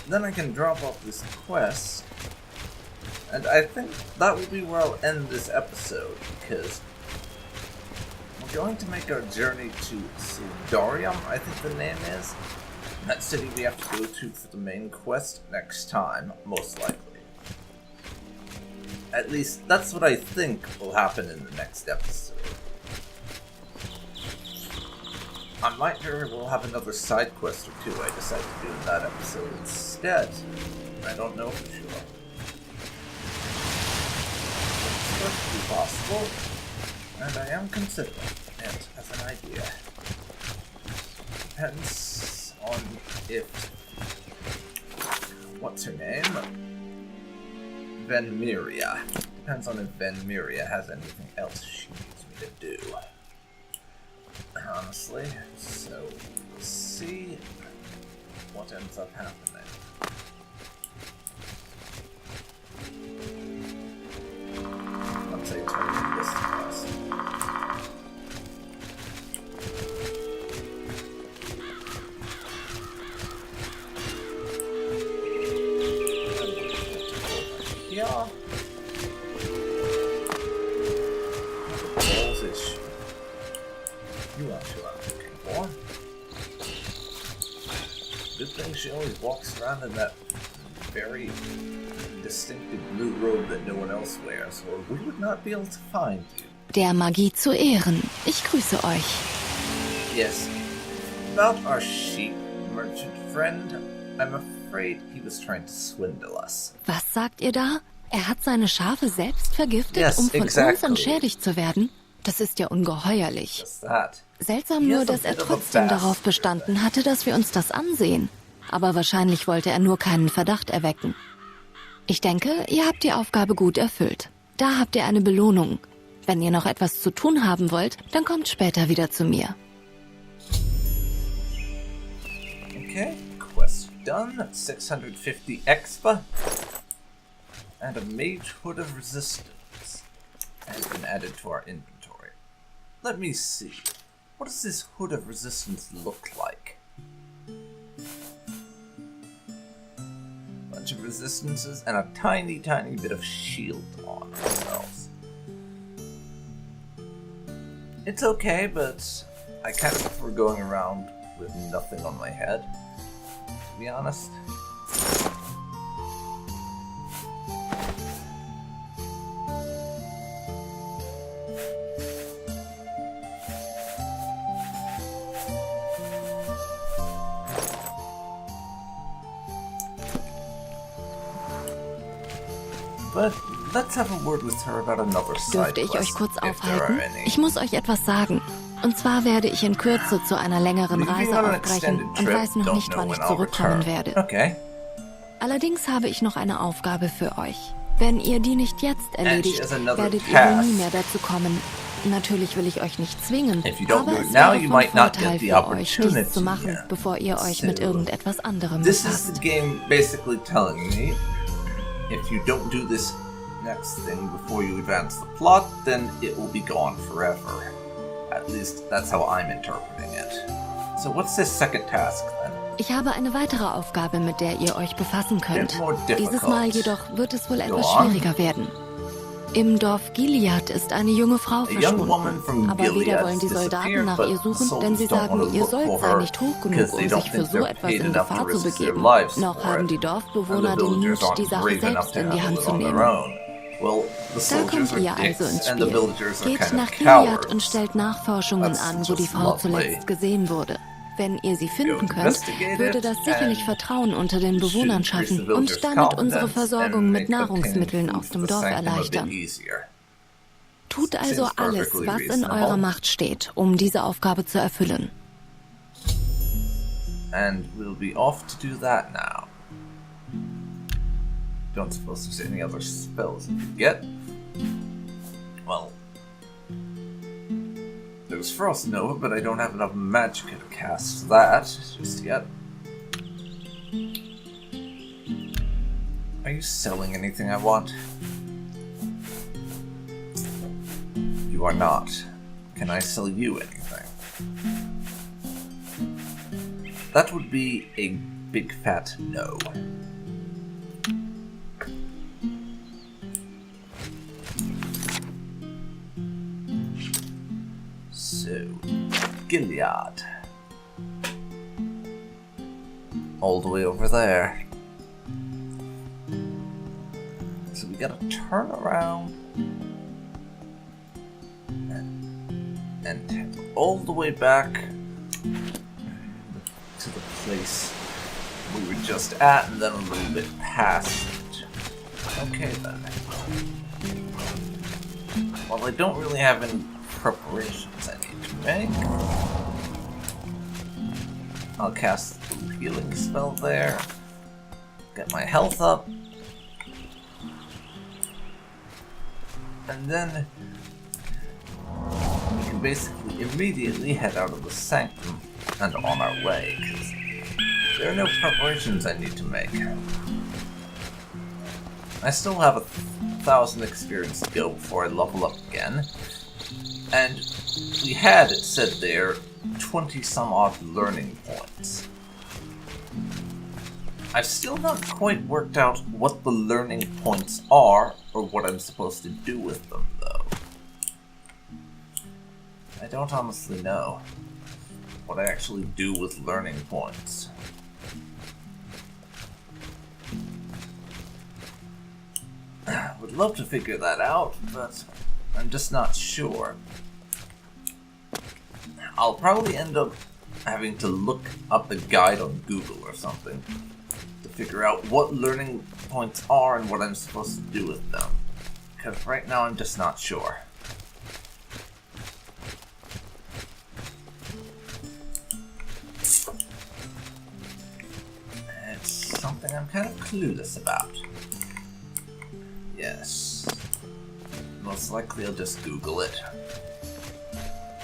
Then I can drop off this quest. And I think that will be where I'll end this episode, because we're going to make our journey to Sildarium, I think the name is. That city we have to go to for the main quest next time, most likely. At least, that's what I think will happen in the next episode. I might very well have another side quest or two I decide to do in that episode instead. I don't know for sure. It's perfectly possible, and I am considering it as an idea. Depends on if... what's her name? Venmiria. Depends on if Venmiria has anything else she needs me to do. Honestly, so we'll see what ends up happening. Let's say turn this class. Yeah. Balls issue. You aren't who I'm looking for. Good thing she always walks around in that very distinctive blue robe that no one else wears, or we would not be able to find you. Der Magie zu Ehren. Ich grüße euch. Yes. About our sheep merchant friend, I'm afraid he was trying to swindle us. Was sagt ihr da? Er hat seine Schafe selbst vergiftet, Yes, um von exactly. uns entschädigt zu werden? Das ist ja ungeheuerlich. Just that. Seltsam He nur, is a dass er bit of a trotzdem darauf bastard. bestanden hatte, dass wir uns das ansehen. Aber wahrscheinlich wollte er nur keinen Verdacht erwecken. Ich denke, ihr habt die Aufgabe gut erfüllt. Da habt ihr eine Belohnung. Wenn ihr noch etwas zu tun haben wollt, dann kommt später wieder zu mir. Okay, quest done. 650 expa. And a mage hood of resistance has been added to our inventory. Let me see. What does this hood of resistance look like? Bunch of resistances and a tiny, tiny bit of shield on ourselves. It's okay, but I kind of prefer going around with nothing on my head, to be honest. But let's have a word with her about another side Dürfte ich euch quest, kurz if there aufhalten? are any. Ich muss euch etwas sagen. Und zwar werde ich in Kürze zu einer längeren Leaving Reise on an aufbrechen extended und trip, weiß noch don't nicht, know wann when ich I'll zurückkommen return. werde. Okay. Allerdings habe ich noch eine Aufgabe für euch. Wenn ihr die nicht jetzt erledigt, has another werdet ihr task. nie mehr dazu kommen. Natürlich will ich euch nicht zwingen, If you don't aber do it es now, wäre you von might not Vorteil get the für euch, dies opportunity. zu machen, bevor ihr euch mit So, irgendetwas anderem This is the befasst. game basically telling me, if you don't do this next thing before you advance the plot, then it will be gone forever. At least that's how I'm interpreting it. So what's this second task then? Ich habe eine weitere Aufgabe, mit der ihr euch befassen könnt. Bit more difficult. Dieses Mal jedoch wird es wohl etwas on. schwieriger werden. Im Dorf Gilead ist eine junge Frau young woman verschwunden. from Aber weder Gilead wollen die Soldaten disappeared, nach but ihr suchen, denn sie soldiers don't sagen, wanna ihr look Sold for sei her nicht hoch genug, because they um don't sich für think so they're etwas paid in enough to Gefahr zu risk their begeben. lives Noch for haben it. die And the Dorfbewohner den Mut, villagers aren't die Sache brave enough selbst to in die handle Hand it zu on their nehmen. own. Well, the Da soldiers kommt are ihr also dicks ins and the Spiel. villagers are Geht kind nach of Gilead und cowards. stellt Nachforschungen That's an, wo die just Frau lovely. zuletzt gesehen wurde. Wenn ihr sie finden könnt, investigate würde it das sicherlich and Vertrauen unter den Bewohnern should increase schaffen the villagers' und damit unsere confidence Versorgung and mit make obtaining Nahrungsmitteln food auf for dem the Dorf sanctum a bit erleichtern. easier. Tut also Seems alles, perfectly was in reasonable. eurer Macht steht, um diese Aufgabe zu erfüllen. And we'll be off to do that now. Don't suppose there's any other spells you could get. Well, there's Frost Nova, but I don't have enough magic to cast that just yet. Are you selling anything I want? You are not. Can I sell you anything? That would be a big fat no. So, Gilead. All the way over there. So we gotta turn around and head all the way back to the place we were just at, and then a little bit past it. Okay then. Well, I don't really have any preparations I need to make. I'll cast the healing spell there. Get my health up. And then we can basically immediately head out of the sanctum and on our way, because there are no preparations I need to make. I still have 1,000 experience to go before I level up again, and we had, it said there, 20 some odd learning points. I've still not quite worked out what the learning points are, or what I'm supposed to do with them, though. I don't honestly know what I actually do with learning points. Would love to figure that out, but I'm just not sure. I'll probably end up having to look up a guide on Google or something to figure out what learning points are and what I'm supposed to do with them. Because right now I'm just not sure. It's something I'm kind of clueless about. Yes. Most likely I'll just Google it.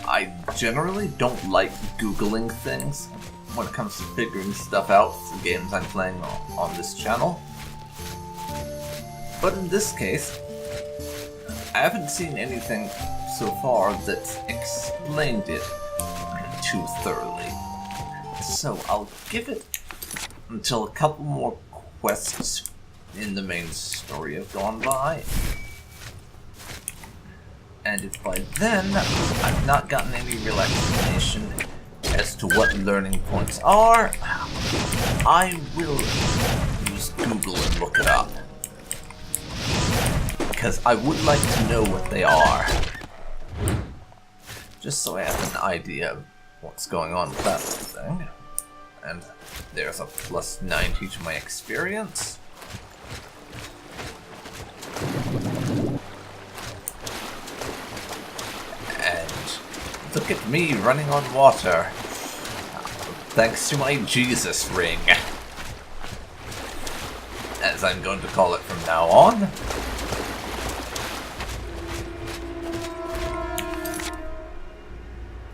I generally don't like Googling things when it comes to figuring stuff out for games I'm playing on this channel. But in this case, I haven't seen anything so far that's explained it too thoroughly. So I'll give it until a couple more quests in the main story have gone by. And if by then I've not gotten any real explanation as to what learning points are, I will use Google and look it up. Because I would like to know what they are. Just so I have an idea of what's going on with that thing. And there's a plus 90 to my experience. Look at me running on water. Thanks to my Jesus ring. As I'm going to call it from now on.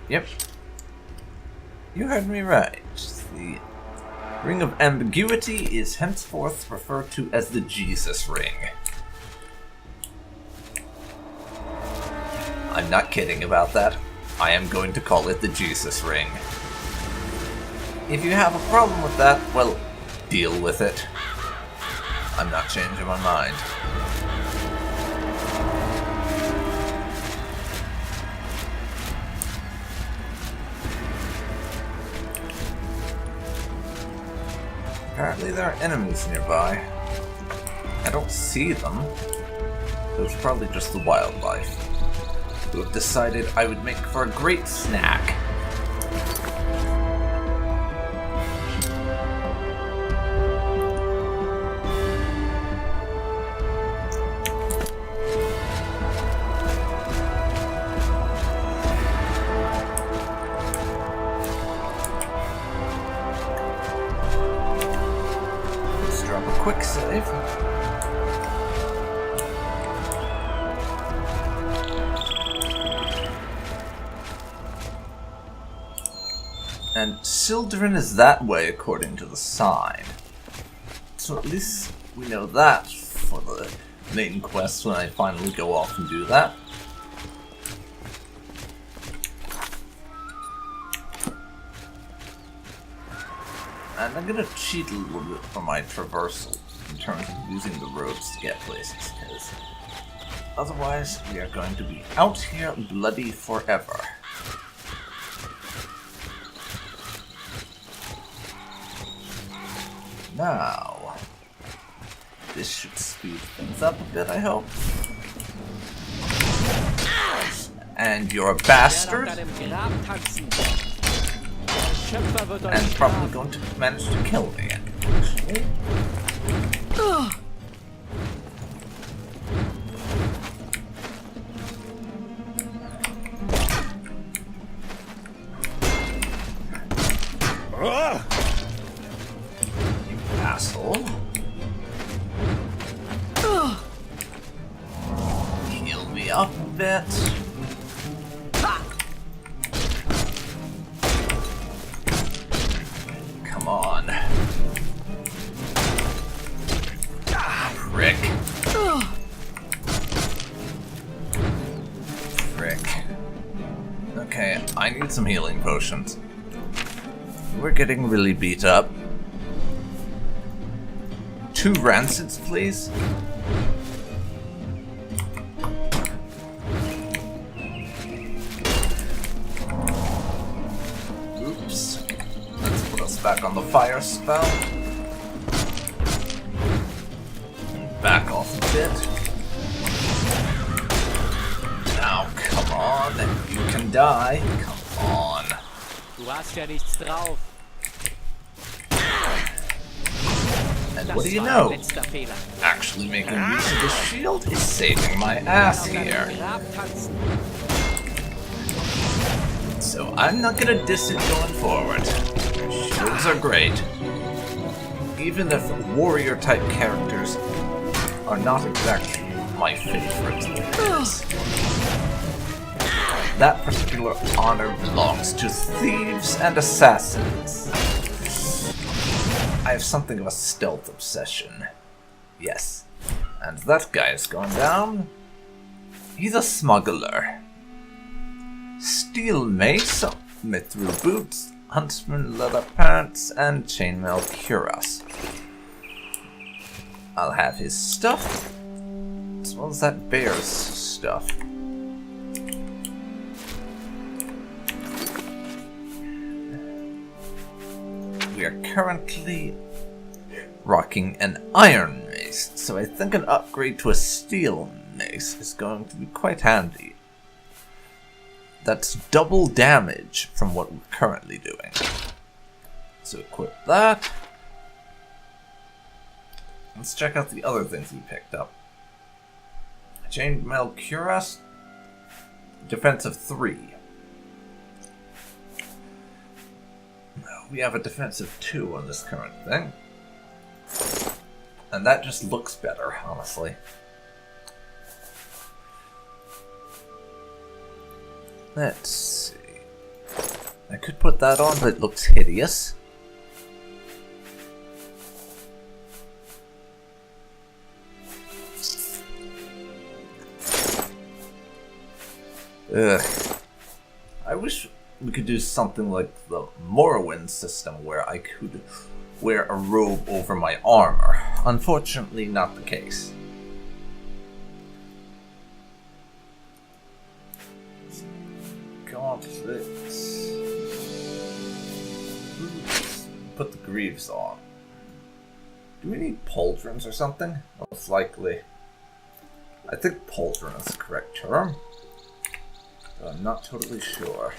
Yep. You heard me right. The Ring of Ambiguity is henceforth referred to as the Jesus ring. I'm not kidding about that. I am going to call it the Jesus ring. If you have a problem with that, well, deal with it. I'm not changing my mind. Apparently there are enemies nearby. I don't see them. So it's probably just the wildlife who have decided I would make for a great snack. Let's drop a quick save. And Sildren is that way, according to the sign. So at least we know that for the main quest when I finally go off and do that. And I'm gonna cheat a little bit for my traversal in terms of using the roads to get places, because otherwise we are going to be out here bloody forever. Now, this should speed things up a bit, I hope. And you're a bastard. And probably going to manage to kill me. You asshole. Heal me up a bit. Come on. Prick. Frick. Okay, I need some healing potions. We're getting really beat up. 2 rancids, please. Oops. Let's put us back on the fire spell. Back off a bit. Now, come on. You can die. Come on. Du hast ja nichts drauf. And what do you know? Actually making use of the shield is saving my ass here. So I'm not gonna diss it going forward. Shields are great. Even if warrior type characters are not exactly my favorites. That particular honor belongs to thieves and assassins. I have something of a stealth obsession. Yes. And that guy has gone down. He's a smuggler. Steel mace, mithril boots, huntsman leather pants, and chainmail cuirass. I'll have his stuff, as well as that bear's stuff. We are currently rocking an iron mace, so I think an upgrade to a steel mace is going to be quite handy. That's double damage from what we're currently doing. So equip that. Let's check out the other things we picked up. Chainmail cuirass, defense of 3. We have a defense of 2 on this current thing. And that just looks better, honestly. Let's see. I could put that on, but it looks hideous. Ugh. I wish we could do something like the Morrowind system where I could wear a robe over my armor. Unfortunately, not the case. Gauntlets. Put the greaves on. Do we need pauldrons or something? Most likely. I think pauldron is the correct term. But I'm not totally sure.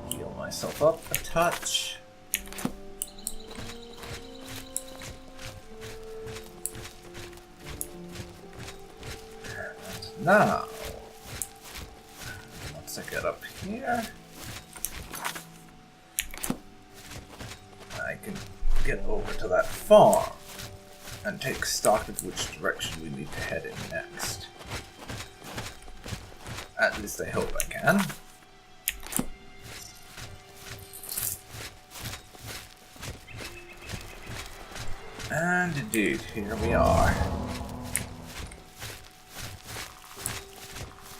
Heal myself up a touch. And now, once I get up here, I can get over to that farm and take stock of which direction we need to head in next. At least I hope I can. And indeed, here we are.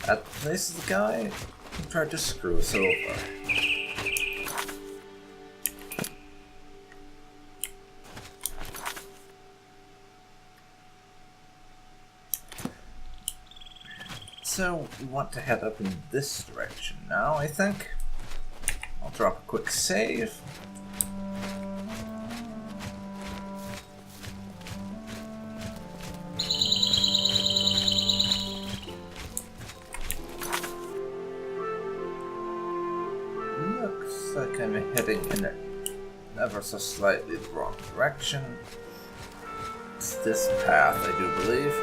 At the place of the guy who tried to screw us over. So, we want to head up in this direction now, I think. I'll drop a quick save. Looks like I'm heading in a ever so slightly the wrong direction. It's this path, I do believe.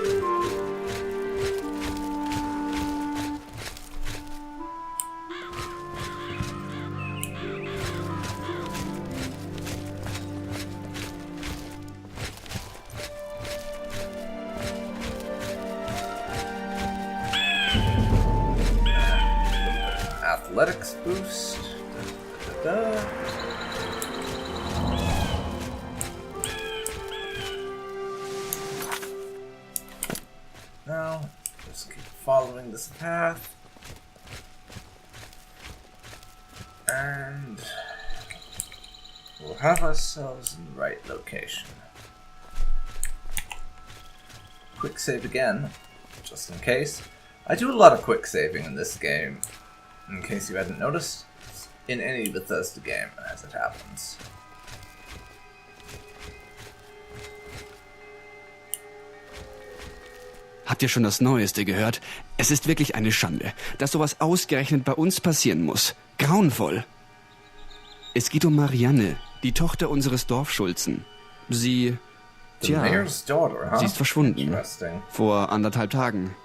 Athletics boost. Now, just keep following this path. And we'll have ourselves in the right location. Quick save again, just in case. I do a lot of quick saving in this game. In case you hadn't noticed, in any Bethesda game as it happens. Habt ihr schon das Neueste gehört? Es ist wirklich eine Schande, dass sowas ausgerechnet bei uns passieren muss. Grauenvoll. Es geht um Marianne, die Tochter unseres Dorfschulzen. Sie... Tja, sie ist verschwunden. Vor 1,5 Tagen.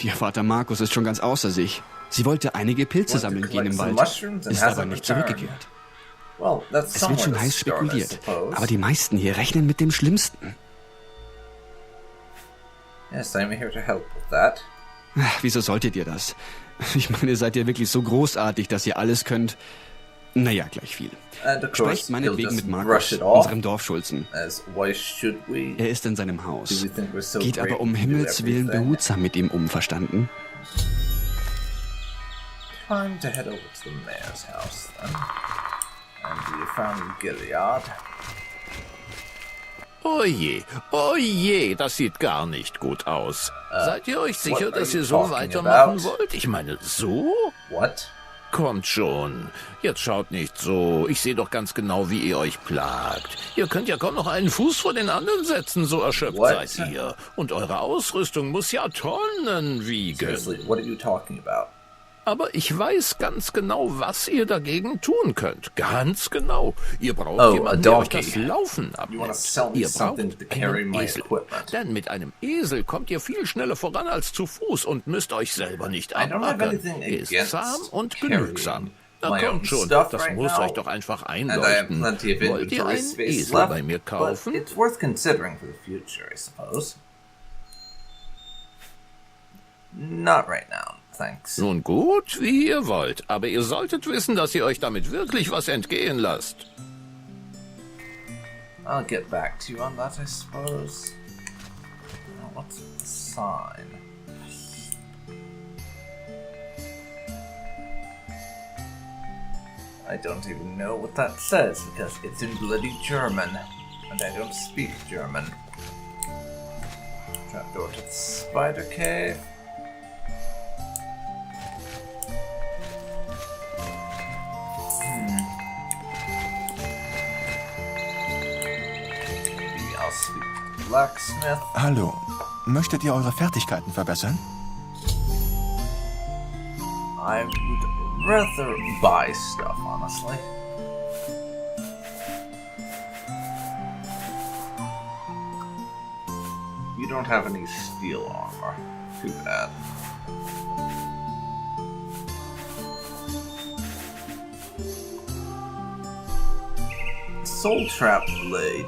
Ihr Vater Markus ist schon ganz außer sich. Sie wollte einige Pilze sammeln gehen im Wald, ist aber nicht zurückgekehrt. Es wird schon heiß spekuliert, aber die meisten hier rechnen mit dem Schlimmsten. Yes, I'm here to help with that. Wieso solltet ihr das? Ich meine, seid ihr wirklich so großartig, dass ihr alles könnt? Naja, gleich viel. Sprecht meinetwegen mit Markus, unserem Dorfschulzen. Er ist in seinem Haus. Geht aber um Himmels Willen behutsam mit ihm um, verstanden? Time to head over to the mayor's house then. And we found Gilead. Oje, das sieht gar nicht gut aus. Seid ihr euch sicher, dass ihr so weitermachen wollt? Ich meine, so? What? Kommt schon. Jetzt schaut nicht so. Ich sehe doch ganz genau, wie ihr euch plagt. Ihr könnt ja kaum noch einen Fuß vor den anderen setzen, so erschöpft seid ihr. Und eure Ausrüstung muss ja Tonnen wiegen. Seriously, what are you talking about? Aber ich weiß ganz genau, was ihr dagegen tun könnt. Ganz genau. Ihr braucht jemanden, der euch das Laufen abnimmt. Ihr braucht einen Esel. Denn mit einem Esel kommt ihr viel schneller voran als zu Fuß und müsst euch selber nicht abackern. Er ist zahm und genügsam. Na kommt schon, das muss euch doch einfach einleuchten. Wollt ihr einen Esel bei mir kaufen? It's worth considering for the future, I suppose. Not right now. Thanks. Nun gut, wie ihr wollt, aber ihr solltet wissen, dass ihr euch damit wirklich was entgehen lasst. I'll get back to you on that, I suppose. Now, what's the sign? I don't even know what that says because it's in bloody German, and I don't speak German. Trapdoor to the spider cave. Blacksmith. Hallo, möchtet ihr eure Fertigkeiten verbessern? I would rather buy stuff, honestly. You don't have any steel armor. Too bad. Soul Trap Blade.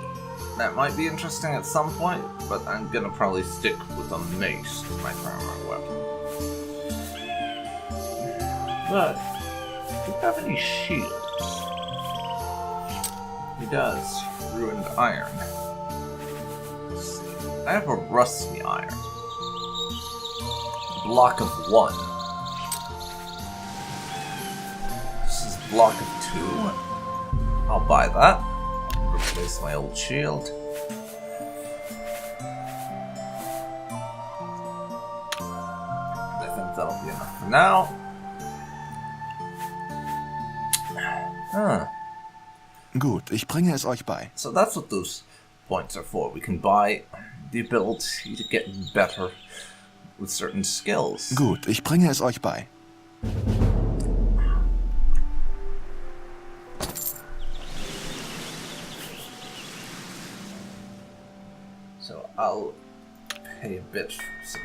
That might be interesting at some point, but I'm gonna probably stick with a mace as my primary weapon. But, do you have any shields? He does. Ruined iron. I have a rusty iron. Block of 1. This is block of 2. I'll buy that. Replace my old shield. I think that'll be enough for now. Gut, ich bringe es euch bei. So that's what those points are for. We can buy the ability to get better with certain skills. Gut, ich bringe es euch bei. So I'll pay a bit for some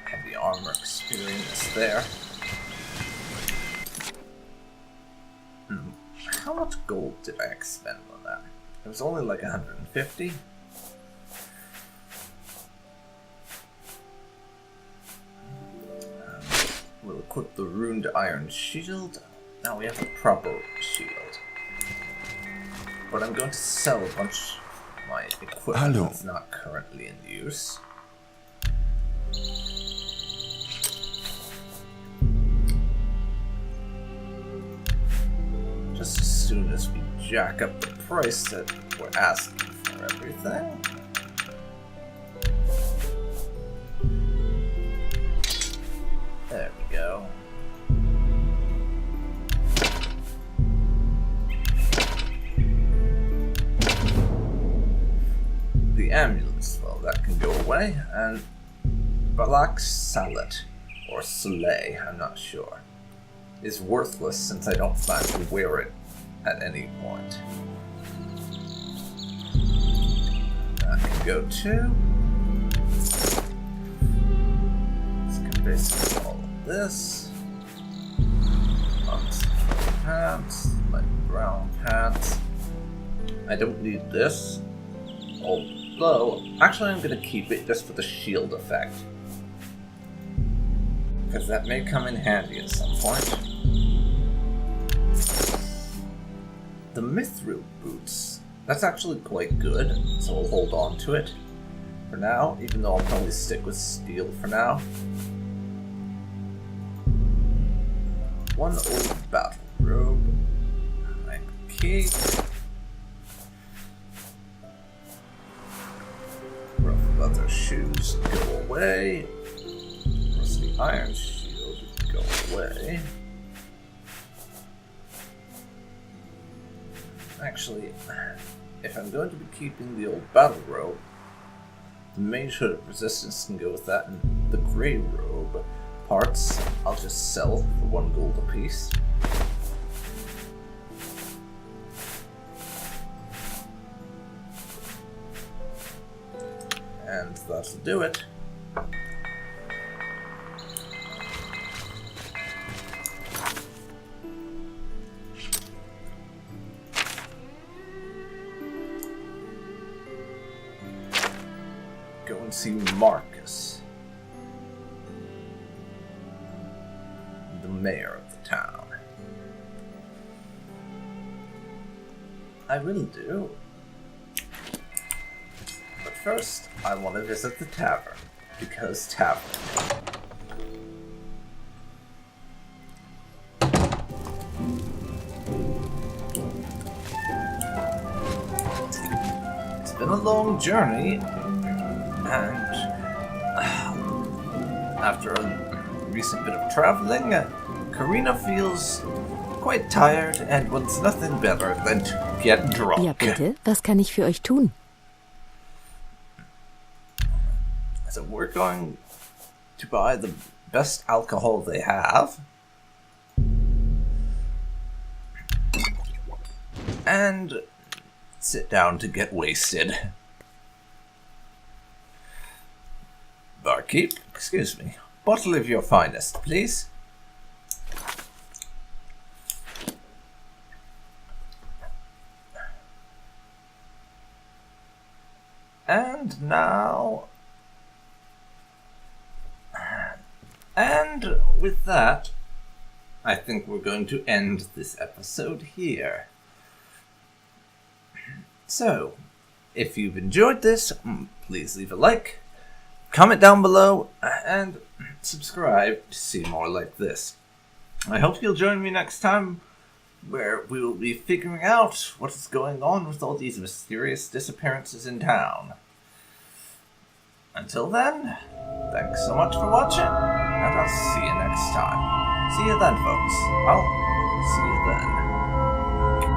heavy armor experience there. How much gold did I expend on that? It was only like 150. We'll equip the ruined iron shield. Now we have a proper shield. But I'm going to sell a bunch of my equipment that's not currently in use. Just as soon as we jack up the price that we're asking for everything. There we go. The amulets, well, that can go away, and Balak Salet, or Soleil, I'm not sure, is worthless since I don't plan to wear it at any point. That can go too. This can basically all of this. Pants, like brown pants. I don't need this. Although, actually I'm going to keep it just for the shield effect. Because that may come in handy at some point. The Mithril boots. That's actually quite good, so I'll hold on to it for now, even though I'll probably stick with steel for now. One old battle robe. I can keep. Rough leather shoes go away. Rusty iron shield go away. Actually, if I'm going to be keeping the old battle robe, the mage hood of resistance can go with that, and the grey robe parts I'll just sell for 1 gold apiece. And that'll do it. Go and see Marcus, the mayor of the town. I will do. But first, I want to visit the tavern, because tavern. It's been a long journey, and after a recent bit of traveling, Karina feels quite tired and wants nothing better than to get drunk. Ja, bitte. Was kann ich für euch tun? So we're going to buy the best alcohol they have. And sit down to get wasted. Barkeep, excuse me. Bottle of your finest, please. And now... And with that, I think we're going to end this episode here. So, if you've enjoyed this, please leave a like, comment down below, and subscribe to see more like this. I hope you'll join me next time, where we will be figuring out what is going on with all these mysterious disappearances in town. Until then, thanks so much for watching, and I'll see you next time. See you then, folks. I'll see you then.